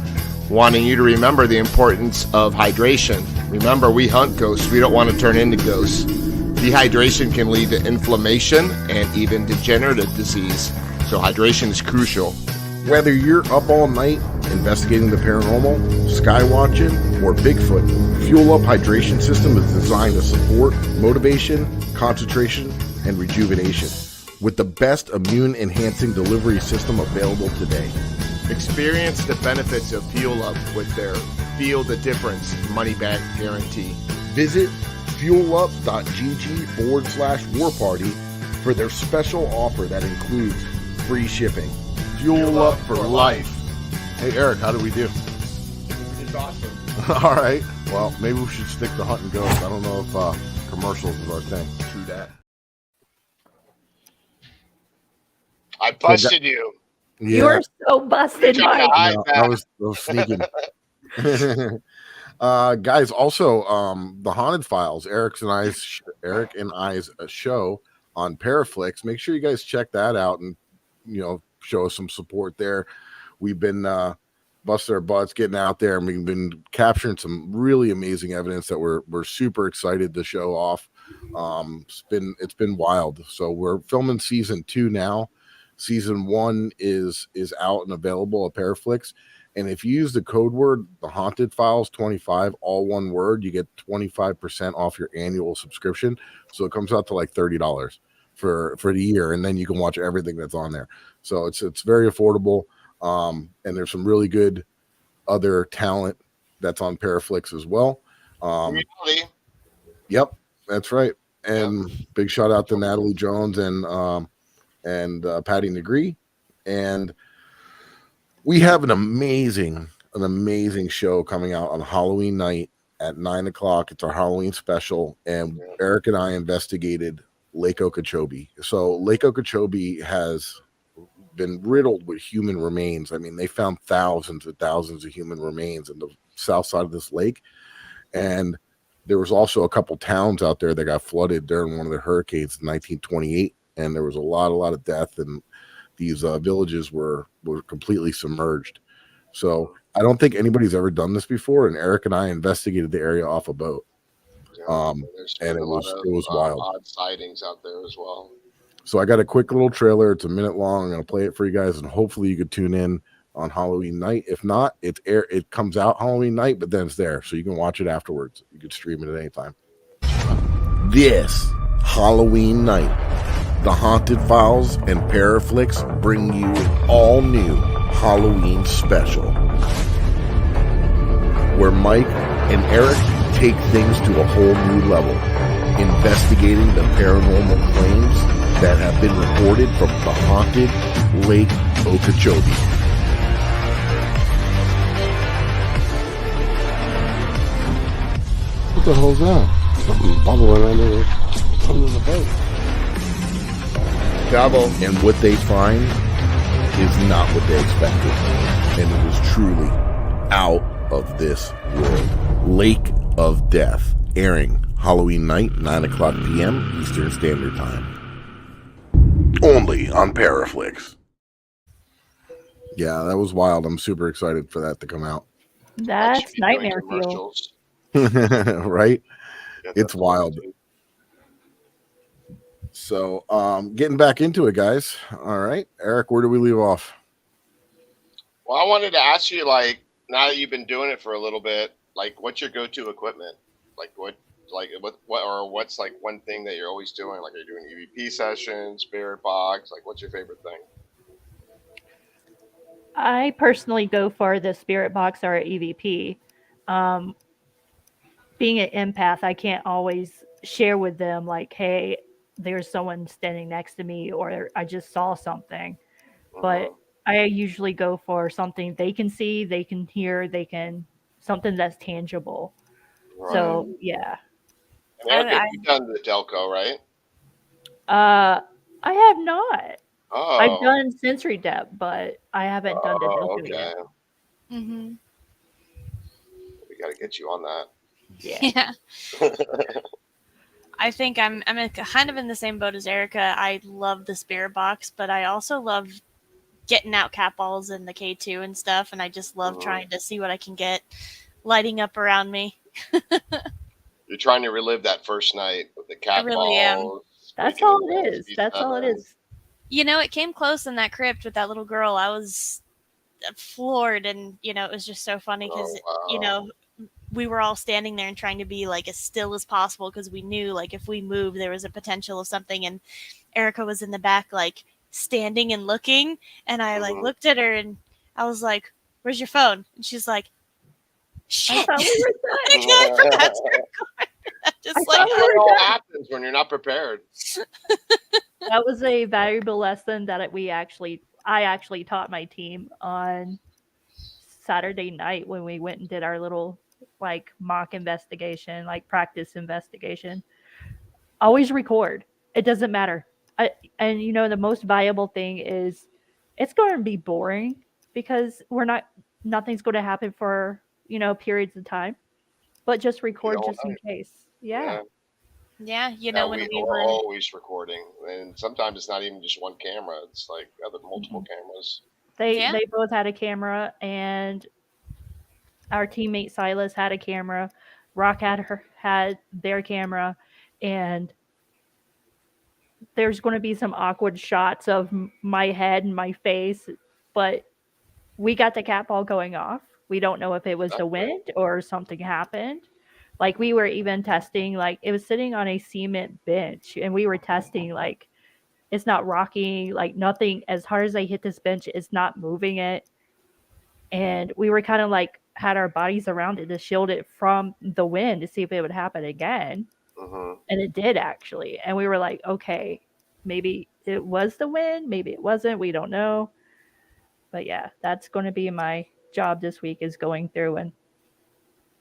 wanting you to remember the importance of hydration. Remember, we hunt ghosts. We don't want to turn into ghosts. Dehydration can lead to inflammation and even degenerative disease, so hydration is crucial.
Whether you're up all night investigating the paranormal, sky watching, or Bigfoot, Fuel Up Hydration System is designed to support motivation, concentration, and rejuvenation with the best immune-enhancing delivery system available today.
Experience the benefits of Fuel Up with their Feel the Difference money-back guarantee.
Visit fuelup.gg/warparty for their special offer that includes free shipping. Fuel Up for life. Hey, Eric, how did we do?
It's awesome.
All right. Well, maybe we should stick to hunting ghosts. I don't know if commercials is our thing.
True that. I busted you.
Yeah.
You're so busted, Mike.
No, I was sneaking. Guys, also the Haunted Files, Eric and I's show on Paraflix. Make sure you guys check that out and show us some support there. We've been busting our butts getting out there, and we've been capturing some really amazing evidence that we're super excited to show off. It's been wild. So we're filming season 2 now. Season 1 is out and available at Paraflix. And if you use the code word, the Haunted Files 25, all one word, you get 25% off your annual subscription. So it comes out to like $30 for the year, and then you can watch everything that's on there. So it's very affordable. And there's some really good other talent that's on Paraflix as well.
Really?
Yep, that's right. And big shout out to Natalie Jones and Patty Negree. And we have an amazing show coming out on Halloween night at 9:00. It's our Halloween special, and Eric and I investigated Lake Okeechobee. So Lake Okeechobee has been riddled with human remains. I mean, they found thousands and thousands of human remains in the south side of this lake, and there was also a couple towns out there that got flooded during one of the hurricanes in 1928, and there was a lot of death, and these villages were completely submerged. So I don't think anybody's ever done this before, and Eric and I investigated the area off a boat. And it was wild.
Odd sightings out there as well.
So I got a quick little trailer. It's a minute long. I'm going to play it for you guys, and hopefully you could tune in on Halloween night. If not, it comes out Halloween night, but then it's there, so you can watch it afterwards. You can stream it at any time. This Halloween night, the Haunted Files and Paraflix bring you an all-new Halloween special, where Mike and Eric take things to a whole new level, investigating the paranormal claims that have been reported from the haunted Lake Okeechobee. What the hell's that? Something bubbling under the boat.
Double.
And what they find is not what they expected. And it is truly out of this world. Lake of Death, airing Halloween night, 9:00 p.m. Eastern Standard Time. Only on Paraflix. Yeah, that was wild. I'm super excited for that to come out.
That's nightmare fuel.
Right? It's wild. So, getting back into it, guys. All right. Eric, where do we leave off?
Well, I wanted to ask you, like, now that you've been doing it for a little bit, like, what's your go-to equipment? What's like one thing that you're always doing? Like, are you doing EVP sessions, spirit box? Like, what's your favorite thing?
I personally go for the spirit box or EVP. Being an empath, I can't always share with them like, hey, there's someone standing next to me, or I just saw something. But I usually go for something they can see, they can hear, something that's tangible.
Right.
So yeah.
And Erica, you've done the Delco, right?
I have not.
Oh.
I've done sensory depth, but I haven't done the Delco yet.
Mm-hmm.
We got to get you on that.
Yeah. I think I'm kind of in the same boat as Erica. I love the spirit box, but I also love getting out cat balls and the K2 and stuff, and I just love trying to see what I can get lighting up around me.
You're trying to relive that first night with the cat balls. I really am.
That's all it is. That's all it is.
You know, it came close in that crypt with that little girl. I was floored, and, you know, it was just so funny because, you know, we were all standing there and trying to be like as still as possible because we knew like if we moved there was a potential of something, and Erica was in the back like standing and looking, and I like looked at her and I was like, where's your phone? And she's like, shit.
Just like what happens when you're not prepared.
That was a valuable lesson that I actually taught my team on Saturday night when we went and did our little like mock investigation, like practice investigation. Always record. It doesn't matter. And you know, the most valuable thing is it's going to be boring because nothing's going to happen for, you know, periods of time, but just record just in case. Yeah.
Yeah,
Now,
when we
we're
were
always recording, and sometimes it's not even just one camera; it's like multiple cameras.
They both had a camera, and our teammate Silas had a camera. Rock had their camera, and there's going to be some awkward shots of my head and my face, but we got the cat ball going off. We don't know if it was the wind or something happened. Like we were even testing, like it was sitting on a cement bench, and we were testing, like it's not rocking, like nothing. As hard as I hit this bench, it's not moving it. And we were kind of like had our bodies around it to shield it from the wind to see if it would happen again. And it did actually. And we were like, okay, maybe it was the wind, maybe it wasn't. We don't know. But yeah, that's going to be my job this week, is going through and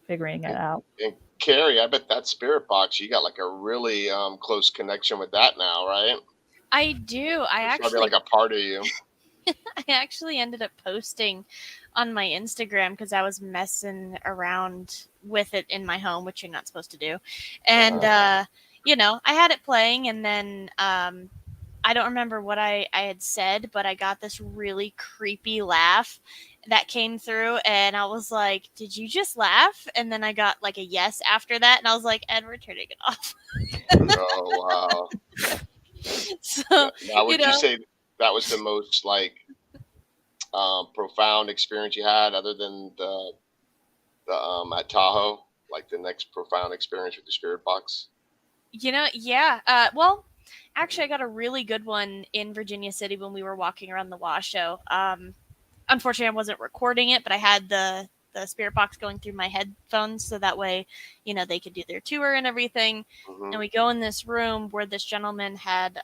figuring it out.
And Carrie, I bet that spirit box, you got like a really close connection with that now, right?
I do.
It's probably like a part of you.
I actually ended up posting on my Instagram because I was messing around with it in my home, which you're not supposed to do. And, I had it playing, and then I don't remember what I had said, but I got this really creepy laugh that came through, and I was like, did you just laugh? And then I got like a yes after that, and I was like, Edward, turning it off.
Oh, wow.
So,
now, would you say that was the most like profound experience you had, other than the at Tahoe, like the next profound experience with the spirit box?
Yeah. Well, actually, I got a really good one in Virginia City when we were walking around the Washoe. Unfortunately, I wasn't recording it, but I had the spirit box going through my headphones, so that way, they could do their tour and everything. And we go in this room where this gentleman had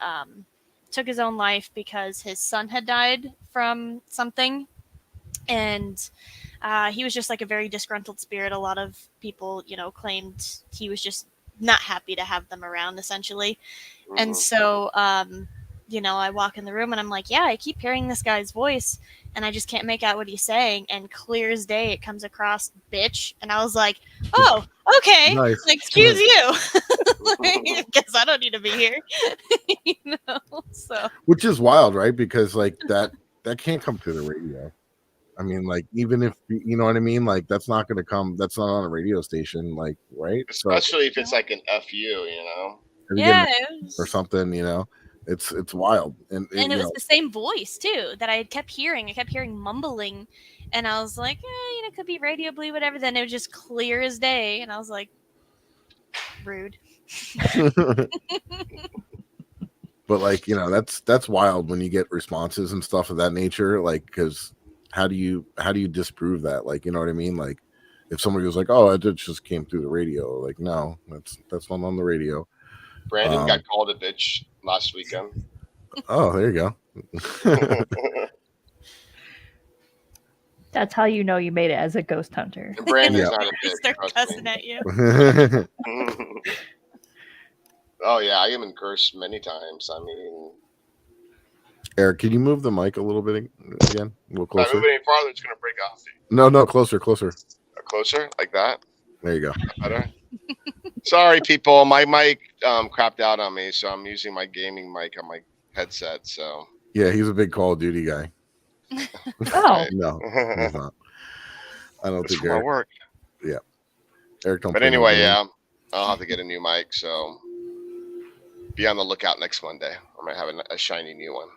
took his own life because his son had died from something, and he was just like a very disgruntled spirit. A lot of people, claimed he was just not happy to have them around, essentially. And so, I walk in the room and I'm like, yeah, I keep hearing this guy's voice and I just can't make out what he's saying. And clear as day, it comes across bitch. And I was like, oh, okay.
Nice.
Like, excuse you. Guess I don't need to be here. So.
Which is wild, right? Because like that can't come through the radio. I mean, like, even if you know what I mean, like that's not going to come. That's not on a radio station, like, right?
Especially if it's like an FU,
Yeah,
or something, it's wild, and
it was the same voice too that I kept hearing. I kept hearing mumbling, and I was like, it could be radio blue, whatever. Then it was just clear as day, and I was like, rude.
But like, that's wild when you get responses and stuff of that nature, like, because how do you disprove that? Like, you know what I mean? Like, if somebody was like, oh, it just came through the radio, like, no, that's not on the radio.
Brandon got called a bitch last weekend.
Oh, there you go.
That's how you know you made it as a ghost hunter.
And Brandon's not a bitch.
Start cussing at you.
Oh yeah, I even cursed many times. I mean,
Eric, can you move the mic a little bit again? A little closer.
If I move any farther, it's gonna break off.
No, closer.
Closer, like that.
There you go.
Better. Sorry, people. My mic crapped out on me, so I'm using my gaming mic on my headset. So
yeah, he's a big Call of Duty guy.
Oh
no, he's not. I don't think
Eric. My work.
Yeah, Eric don't.
But anyway, yeah, I'll have to get a new mic. So be on the lookout next Monday. I might have a shiny new one.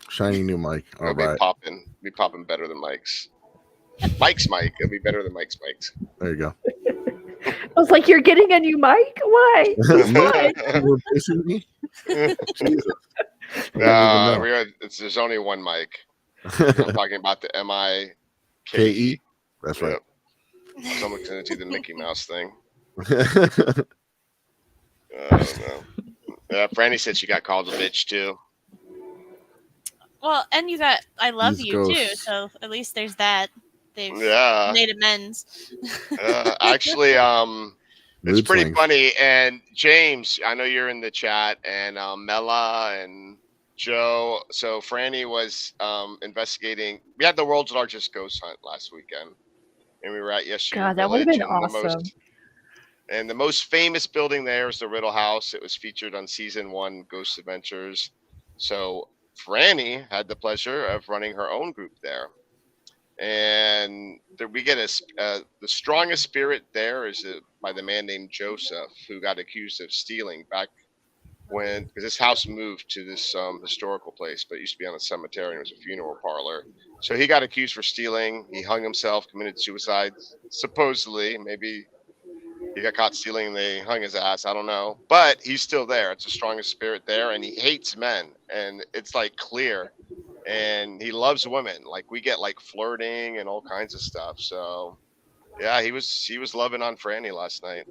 Shiny new mic. All right.
Be popping better than Mike's. Mike's mic. It'll be better than Mike's mics.
There you go.
I was like, you're getting a new mic? Why? Why?
You're replacing me? Jesus.
There's only one mic. I'm talking about the MIKE.
That's right.
Someone's going to do the Mickey Mouse thing. I don't know. Franny said she got called a bitch too.
Well, and you got I love
These
you
ghosts.
too, so at least there's that. They've made amends.
Actually, it's
Mood
pretty
swings.
funny. And James, I know you're in the chat, and Mela and Joe. So Franny was investigating. We had the world's largest ghost hunt last weekend, and we were at yesterday.
God, that would have been awesome.
And the most famous building there is the Riddle House. It was featured on season 1 Ghost Adventures. So Franny had the pleasure of running her own group there. And we get the strongest spirit there is by the man named Joseph, who got accused of stealing back when, because this house moved to this historical place, but it used to be on a cemetery and it was a funeral parlor. So he got accused for stealing. He hung himself, committed suicide, supposedly. Maybe he got caught stealing and they hung his ass. I don't know. But he's still there. It's the strongest spirit there. And he hates men. And it's like clear. And he loves women. Like we get like flirting and all kinds of stuff. So yeah, he was loving on Franny last night.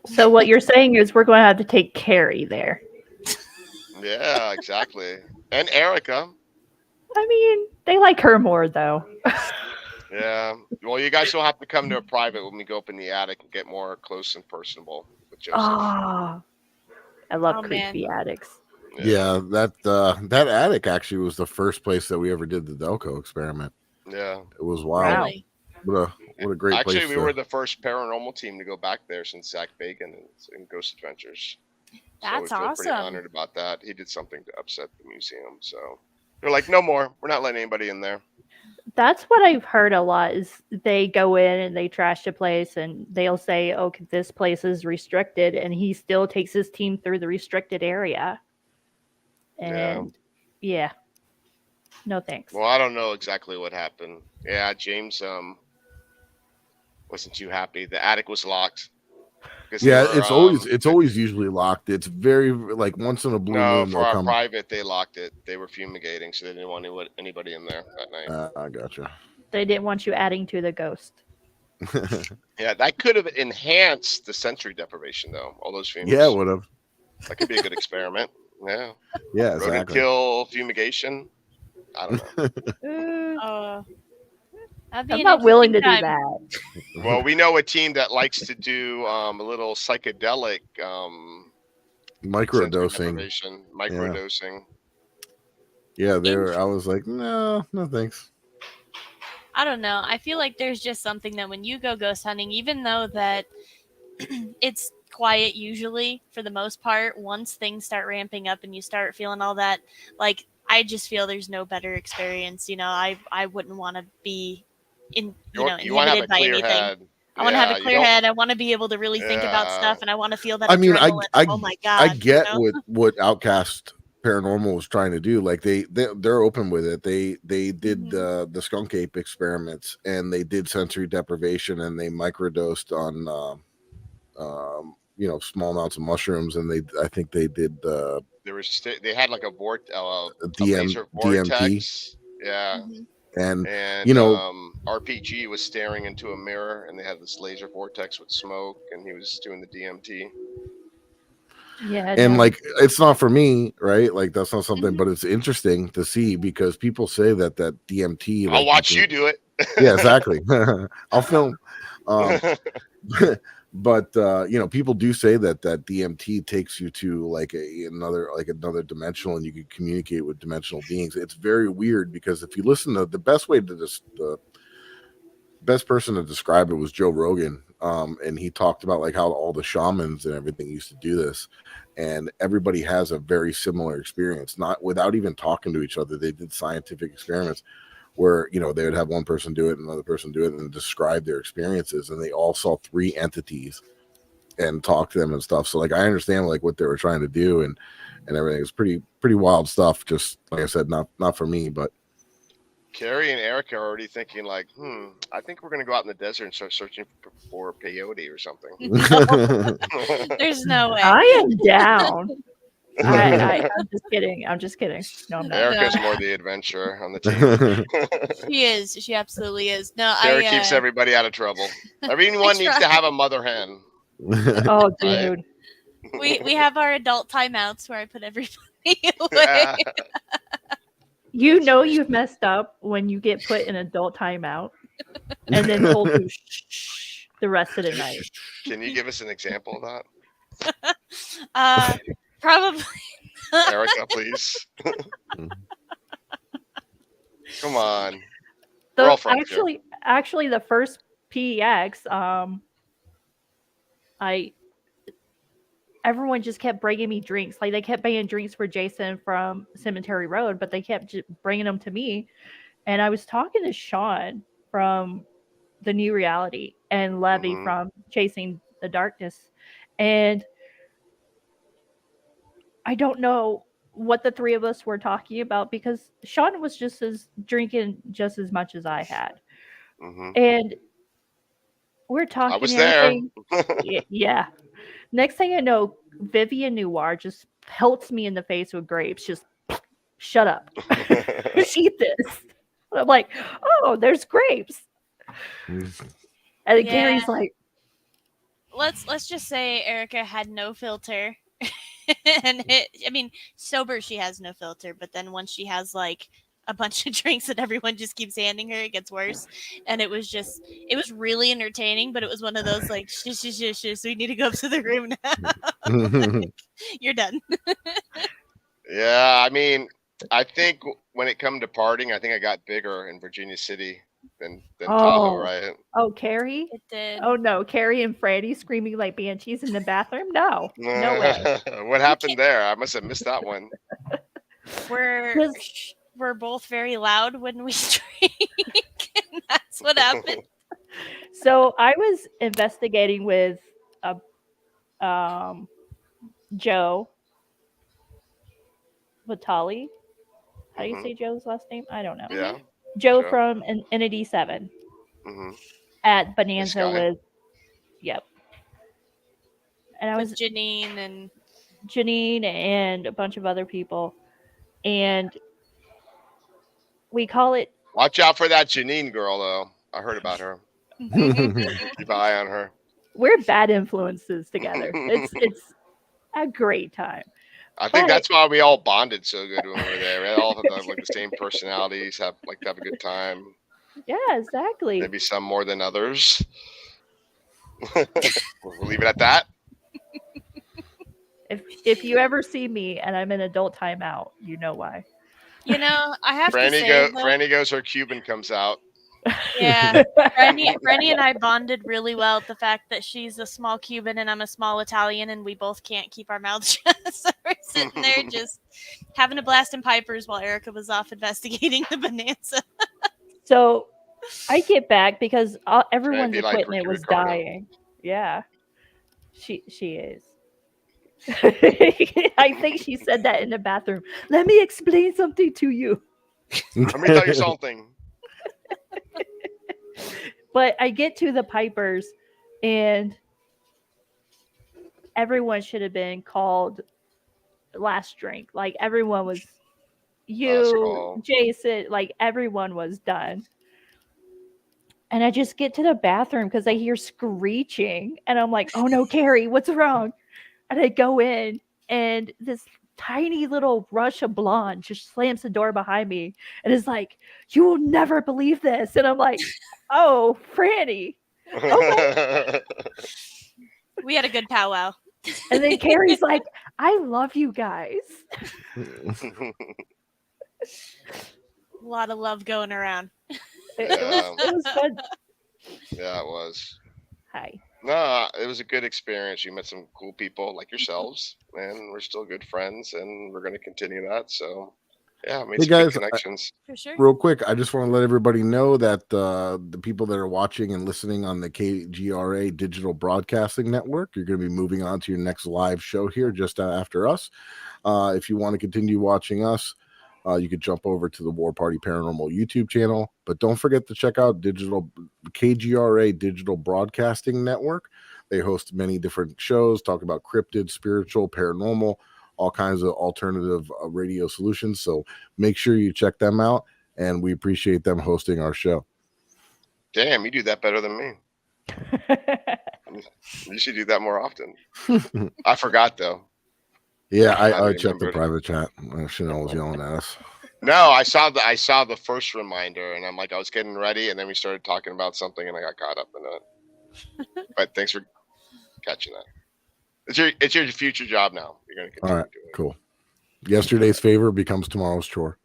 So what you're saying is we're going to have to take Carrie there.
Yeah, exactly. And Erica.
I mean, they like her more though.
Yeah. Well, you guys will have to come to a private when we go up in the attic and get more close and personable with Joseph.
Oh, I love creepy attics.
Yeah, that attic actually was the first place that we ever did the Delco experiment.
Yeah.
It was wild.
Really?
What a great place.
Actually, we were the first paranormal team to go back there since Zach Bacon in Ghost Adventures.
That's
so we feel pretty
awesome.
honored about that. He did something to upset the museum, so they're like, no more. We're not letting anybody in there.
That's what I've heard a lot is they go in and they trash the place and they'll say, okay, this place is restricted, and he still takes his team through the restricted area. And yeah. No thanks.
Well, I don't know exactly what happened. Yeah, James wasn't too happy. The attic was locked.
Yeah, it's always usually locked. It's very like once in a blue moon.
For our private, they locked it. They were fumigating, so they didn't want anybody in there that night.
I gotcha.
They didn't want you adding to the ghost.
Yeah, that could have enhanced the sensory deprivation, though. All those fumes.
Yeah, would have.
That could be a good experiment. Yeah.
Yeah,
Rodent
exactly.
kill fumigation. I don't know.
I'm not willing to do that.
Well, we know a team that likes to do a little psychedelic
microdosing.
Microdosing.
Yeah, I was like, no thanks.
I don't know. I feel like there's just something that when you go ghost hunting, even though that it's quiet usually for the most part, once things start ramping up and you start feeling all that, like I just feel there's no better experience. I wouldn't want to be inhibited by anything.
Head.
I want to have a clear head. I want to be able to really think about stuff, and I want to feel that.
I mean,
oh my god!
I get what Outcast Paranormal was trying to do. Like they're open with it. They did the skunk ape experiments, and they did sensory deprivation, and they microdosed on small amounts of mushrooms, and I think they did
they had like a laser vortex.
DMT.
Yeah.
Mm-hmm. And
RPG was staring into a mirror, and they had this laser vortex with smoke, and he was doing the DMT.
Yeah,
and like it's not for me, right? Like that's not something, but it's interesting to see because people say that DMT.
I'll watch you do it.
Yeah, exactly. I'll film. But people do say that DMT takes you to like another dimensional, and you can communicate with dimensional beings. It's very weird because if you listen to the best person to describe it was Joe Rogan, and he talked about like how all the shamans and everything used to do this, and everybody has a very similar experience, not without even talking to each other. They did scientific experiments where they would have one person do it, another person do it, and describe their experiences, and they all saw 3 entities and talk to them and stuff. So like I understand like what they were trying to do and everything. It's pretty wild stuff. Just like I said, not for me, but
Carrie and Erica are already thinking like, I think we're gonna go out in the desert and start searching for peyote or something.
There's no way.
I am down. I'm just kidding. No, I'm not.
Erica's more the adventurer on the team.
She is. She absolutely is. No,
Sarah keeps everybody out of trouble. Everyone needs to have a mother hen.
Oh, dude.
We have our adult timeouts where I put everybody away.
You've messed up when you get put in adult timeout and then told to shh the rest of the night.
Can you give us an example of that?
Probably.
Erica, please. Come on.
Actually, the first PX, I everyone just kept bringing me drinks. Like they kept bringing drinks for Jason from Cemetery Road, but they kept bringing them to me. And I was talking to Sean from The New Reality and Levy
Mhm.
from Chasing the Darkness. And I don't know what the three of us were talking about because Sean was just as drinking just as much as I had.
Mhm.
And we're
I
talking
was
and
there.
everything. Yeah. Next thing I know, Vivian Noir just pelts me in the face with grapes. Just shut up. Eat this. I'm like, oh, there's grapes. And then
Yeah.
Gary's like,
Let's just say Erica had no filter. And I mean, sober she has no filter, but then once she has like a bunch of drinks that everyone just keeps handing her, it gets worse. And it was really entertaining, but it was one of those like shush, we need to go up to the room now. You're done.
Yeah, I mean, I think when it come to partying, I think I got bigger in Virginia City than Tahoe,
oh,
right?
oh, Carrie?
It did.
Oh no, Carrie and Franny screaming like banshees in the bathroom? No, no way.
What happened there? I must have missed that one.
We're both very loud when we drink, and that's what happened.
So I was investigating with Joe Vitale. How do you say Joe's last name? I don't know.
Yeah.
Joe
Joe.
from Entity 7
Mm-hmm.
at Bonanza
guy.
with, yep. And I
With
was
Janine
and a bunch of other people. And we call it,
Watch out for that Janine girl, though. I heard about her. Keep an eye on her.
we're bad influences together. It's a great time.
I think
But-
that's why we all bonded so good when we were there. We all have like the same personalities, have a good time.
Yeah, exactly.
Maybe some more than others. We'll leave it at that.
If you ever see me and I'm in adult timeout, you know why.
You know, I have to say, though,
Franny goes, her Cuban comes out.
yeah, Franny and I bonded really well at the fact that she's a small Cuban and I'm a small Italian, and we both can't keep our mouths shut. So we're sitting there just having a blast in pipers while Erica was off investigating the Bonanza.
So I get back because everyone's
be like
equipment was
Ricardo.
dying. Yeah, she is. I think she said that in the bathroom. Let me explain something to you.
Let me tell you something.
But I get to the Pipers, and everyone should have been called last drink. Like everyone was, you, Jason, like everyone was done. And I just get to the bathroom because I hear screeching, and I'm like, "Oh no, Carrie, what's wrong?" And I go in, and this tiny little Russia blonde just slams the door behind me and is like, "You will never believe this." And I'm like, "Oh, Franny." Okay.
We had a good powwow.
And then Carrie's like, "I love you guys."
A lot of love going around.
It was fun.
Yeah, it was.
Hi.
No, it was a good experience. You met some cool people like yourselves, and we're still good friends, and we're going to continue that. So, yeah, made some good connections.
For sure.
Real quick, I just want to let everybody know that the people that are watching and listening on the KGRA Digital Broadcasting Network, you're going to be moving on to your next live show here just after us. If you want to continue watching us, you could jump over to the War Party Paranormal YouTube channel, but don't forget to check out KGRA Digital Broadcasting Network. They host many different shows, talk about cryptid, spiritual, paranormal, all kinds of alternative radio solutions. So make sure you check them out, and we appreciate them hosting our show.
Damn, you do that better than me. You should do that more often. I forgot though.
Yeah, I checked the private chat. Chanel was yelling at us.
No, I saw the first reminder, and I'm like, I was getting ready, and then we started talking about something, and I got caught up in it. But thanks for catching that. It's your future job now. You're gonna continue doing it.
Cool. Yesterday's favor becomes tomorrow's chore.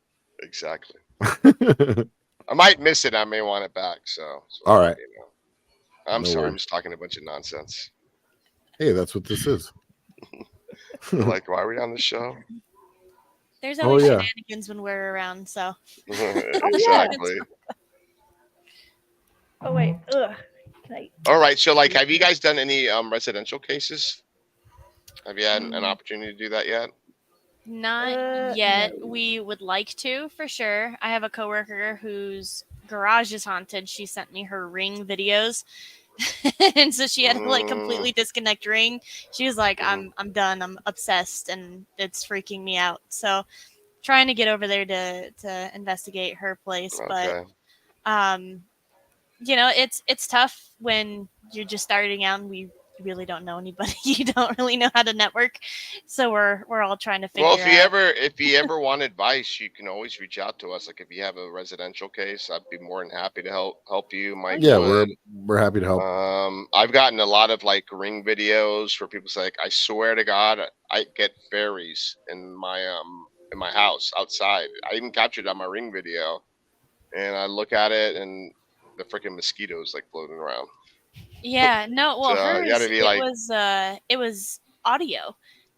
Exactly. I might miss it. I may want it back. So
all right.
You know. I'm sorry. I'm just talking a bunch of nonsense.
Hey, that's what this is.
Like, why are we on the show?
There's
Oh,
always
yeah.
shenanigans when we're around, so
Exactly.
Oh wait. Ugh. Can I?
All right. So, like, have you guys done any residential cases? Have you had an opportunity to do that yet?
not yet.
No.
We would like to for sure. I have a coworker whose garage is haunted. She sent me her Ring videos. And so she had to like completely disconnect Ring. She was like, I'm done. I'm obsessed and it's freaking me out. So trying to get over there to investigate her place.
Okay.
But you know, it's tough when you're just starting out and we really don't know anybody. You don't really know how to network. So we're all trying to figure
Well,
out.
if you ever want advice, you can always reach out to us. Like, if you have a residential case, I'd be more than happy to help you. Mike
Yeah,
would.
we're happy to help.
I've gotten a lot of like Ring videos where people say, like, I swear to God, I get fairies in my house outside. I even captured it on my Ring video, and I look at it and the freaking mosquitoes like floating around.
Yeah, no, well,
So you gotta
hers
be like,
it was audio,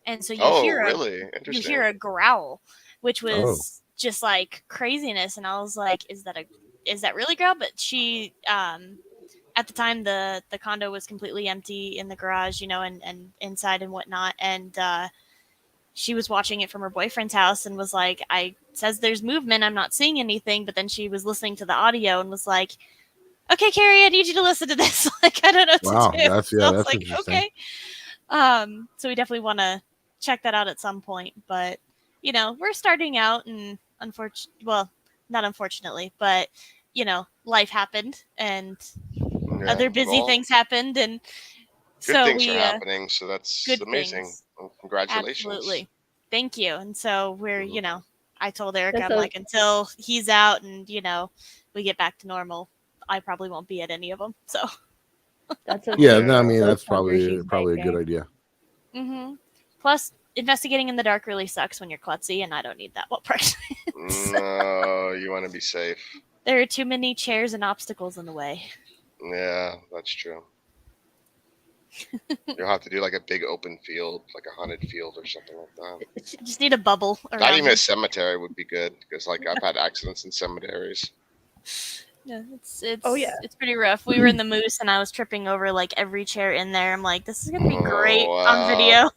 and so
oh, really?
you
Interesting.
hear a growl, which
Oh.
was just like craziness, and I was like, is that really growl? But she at the time the condo was completely empty in the garage, you know, and inside and whatnot, and she was watching it from her boyfriend's house and was like, I says there's movement, I'm not seeing anything, but then she was listening to the audio and was like, okay, Carrie, I need you to listen to this. Like, I don't know what
Wow,
to do.
that's
So I was
that's
like,
interesting.
okay. So we definitely want to check that out at some point. But, you know, we're starting out and not unfortunately, but, you know, life happened and
Yeah,
other busy
well,
things happened. And
good
so
things are
we,
happening, so that's
good
amazing.
things.
Well, congratulations.
Absolutely. Thank you. And so we're, you know, I told Eric,
That's
I'm
a-
like, until he's out and, you know, we get back to normal, I probably won't be at any of them. So.
That's a
Yeah,
big
no, I mean
ghost
that's
hunter
probably
she's
a good
making.
idea.
Mm-hmm. Plus, investigating in the dark really sucks when you're klutzy, and I don't need that while pregnant.
No, you want to be safe.
There are too many chairs and obstacles in the way.
Yeah, that's true. You'll have to do like a big open field, like a haunted field or something like that.
Just need a bubble around.
Not even
me.
a cemetery would be good, because like I've had accidents in cemeteries.
Yeah, it's
Oh, yeah.
it's pretty rough. We were in the Moose, and I was tripping over like every chair in there. I'm like, this is gonna be great on video.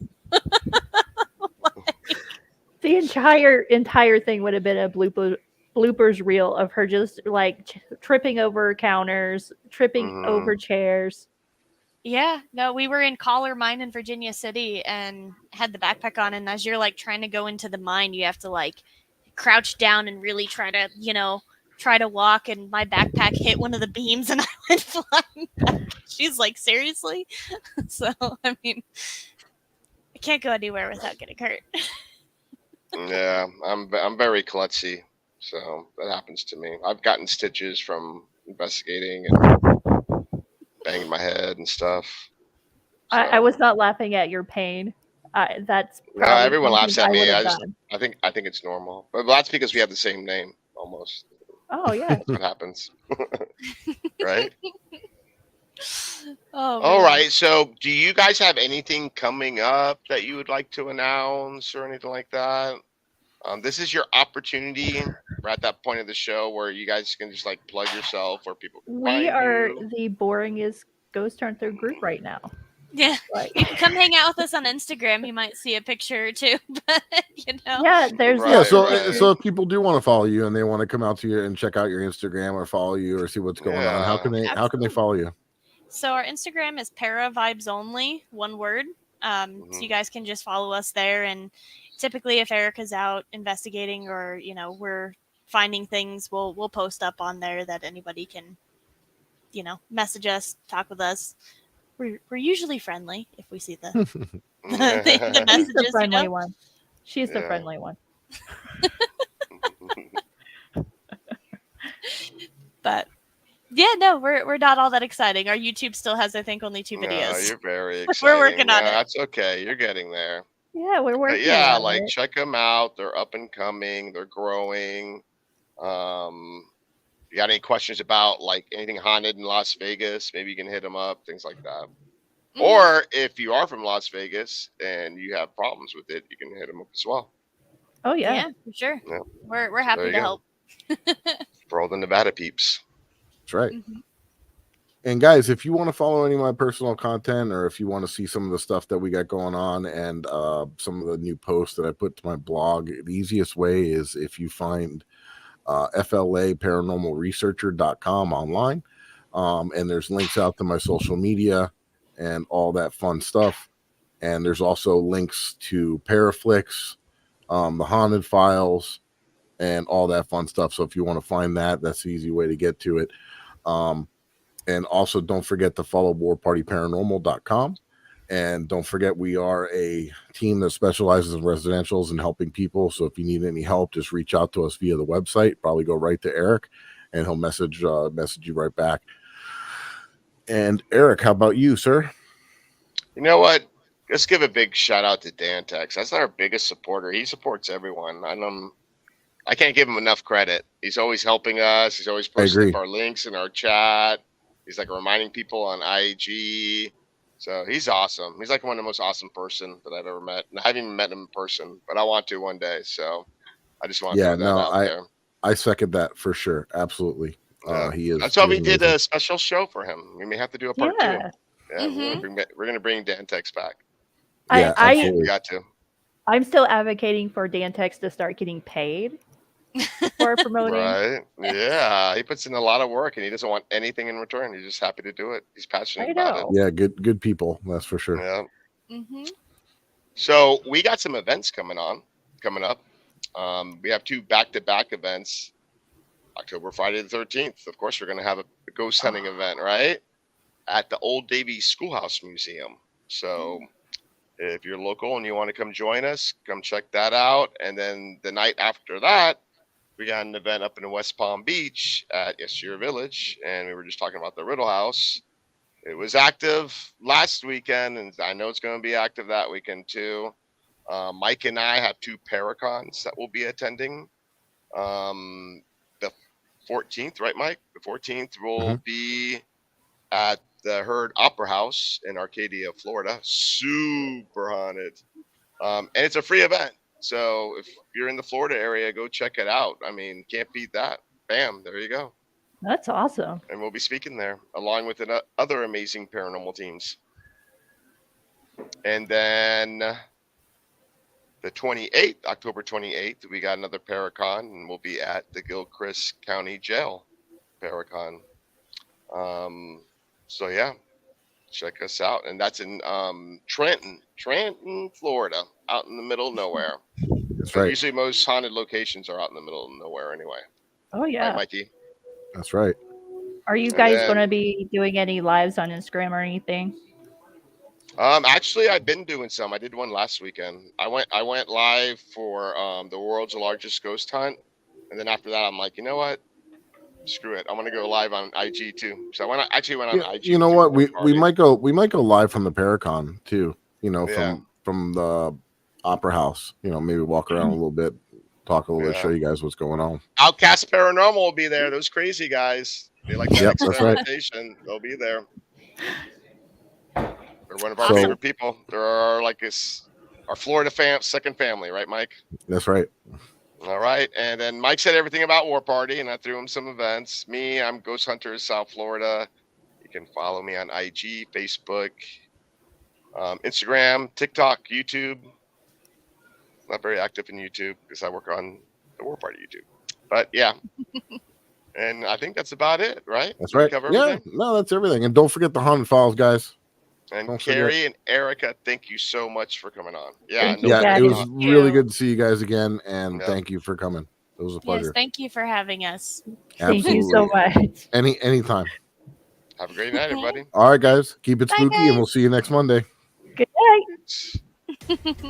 The entire thing would have been a bloopers reel of her just like tripping over counters, tripping over chairs.
Yeah, no, we were in Collar Mine in Virginia City and had the backpack on, and as you're like trying to go into the mine, you have to like crouch down and really try to walk, and my backpack hit one of the beams and I went flying back. She's like, seriously? So I mean, I can't go anywhere without getting hurt.
Yeah, I'm very klutzy, so that happens to me. I've gotten stitches from investigating and banging my head and stuff. So.
I was not laughing at your pain. That's
No,
probably
everyone laughs
something
at me.
would have
I just
done.
I think it's normal, but that's because we have the same name almost.
Oh yeah.
That's what happens, right?
Oh,
All
man.
right. So, do you guys have anything coming up that you would like to announce or anything like that? This is your opportunity. We're at that point of the show where you guys can just like plug yourself, or people can
We
find
are
you.
the boringest ghost hunter group right now.
Yeah.
Like,
Come hang out with us on Instagram. You might see a picture or two, but you know.
yeah, there's
Right,
Yeah, so
right.
so if people do want to follow you and they want to come out to you and check out your Instagram or follow you or see what's going on, how can they follow you?
So our Instagram is Paravibes-Only, one word. So you guys can just follow us there. And typically, if Erica's out investigating or you know we're finding things, we'll post up on there that anybody can, you know, message us, talk with us. We're usually friendly if we see the the
She's
messages.
the friendly
You know?
one. She's the
Yeah.
friendly one.
But yeah, no, we're not all that exciting. Our YouTube still has, I think, only 2
No,
videos.
you're very
We're
exciting.
working on it.
That's okay. You're getting there.
Yeah, we're
But
working.
yeah,
on
like
it.
check them out. They're up and coming. They're growing. You got any questions about like anything haunted in Las Vegas? Maybe you can hit them up. Things like that. Or if you are from Las Vegas and you have problems with it, you can hit them up as well.
Oh yeah.
Yeah, for sure.
Yeah.
We're
There
happy
you
to
go.
help.
For all the Nevada peeps.
That's right.
Mhm.
And guys, if you want to follow any of my personal content, or if you want to see some of the stuff that we got going on and some of the new posts that I put to my blog, the easiest way is if you find FLA-paranormalresearcher.com online. And there's links out to my social media and all that fun stuff. And there's also links to Paraflix, the Haunted Files, and all that fun stuff. So if you want to find that, that's the easy way to get to it. And also don't forget to follow warpartyparanormal.com. And don't forget, we are a team that specializes in residentials and helping people. So if you need any help, just reach out to us via the website. Probably go right to Eric, and he'll message you right back. And Eric, how about you, sir?
You know what? Let's give a big shout out to Dantex. That's our biggest supporter. He supports everyone. I can't give him enough credit. He's always helping us. He's always posting up our links in our chat. He's like reminding people on IG. So he's awesome. He's like one of the most awesome person that I've ever met. And I haven't even met him in person, but I want to one day. So I just want to throw that out there.
I second that for sure. Absolutely. He is.
That's why we did a special show for him. We may have to do a part 2. Yeah,
Mm-hmm.
we're gonna bring Dantex back.
Yeah,
we got to.
I'm still advocating for Dantex to start getting paid for promoting.
Right. Yeah. He puts in a lot of work and he doesn't want anything in return. He's just happy to do it. He's passionate about it.
Yeah, good people. That's for sure.
Yeah.
Mm-hmm.
So we got some events coming up. We have 2 back-to-back events. October Friday the 13th. Of course, we're going to have a ghost hunting event, right? At the Old Davie Schoolhouse Museum. So if you're local and you want to come join us, come check that out. And then the night after that, we got an event up in West Palm Beach at Yeshier Village. And we were just talking about the Riddle House. It was active last weekend, and I know it's going to be active that weekend too. Mike and I have 2 Paracons that will be attending. The 14th, right, Mike? The 14th will be at the Herd Opera House in Arcadia, Florida. Super haunted. And it's a free event. So if you're in the Florida area, go check it out. I mean, can't beat that. Bam, there you go.
That's awesome.
And we'll be speaking there along with other amazing paranormal teams. And then the 28th, October 28th, we got another Paracon, and we'll be at the Gilchrist County Jail Paracon. So yeah, check us out. And that's in Trenton, Florida, out in the middle of nowhere.
That's right.
Usually most haunted locations are out in the middle of nowhere anyway.
Oh yeah.
Right, Mikey?
That's right.
Are you guys going to be doing any lives on Instagram or anything?
Actually, I've been doing some. I did one last weekend. I went live for the world's largest ghost hunt, and then after that, I'm like, you know what? Screw it. I'm gonna go live on IG too. So I went on IG.
You know what? We might go live from the Paracon too. You know,
Yeah.
from the Opera House. You know, maybe walk around a little bit, talk a little bit, show you guys what's going on.
Outcast Paranormal will be there. Those crazy guys. They like that
that's right.
experimentation. They'll be there. They're one of our favorite people. They're our Florida second family, right, Mike?
That's right.
All right. And then Mike said everything about War Party, and I threw him some events. Me, I'm Ghost Hunters, South Florida. You can follow me on IG, Facebook, Instagram, TikTok, YouTube. Not very active in YouTube because I work on the War Party YouTube. But yeah. And I think that's about it, right?
That's right. Yeah, no, that's everything. And don't forget the Haunted Files, guys.
And Carrie and Erica, thank you so much for coming on.
It was really good to see you guys again, and thank you for coming. It was a pleasure.
Yes, thank you for having us.
Absolutely.
Thank you so much.
Anytime.
Have a great night, everybody.
All right, guys. Keep it spooky,
guys.
and we'll see you next Monday.
Good night.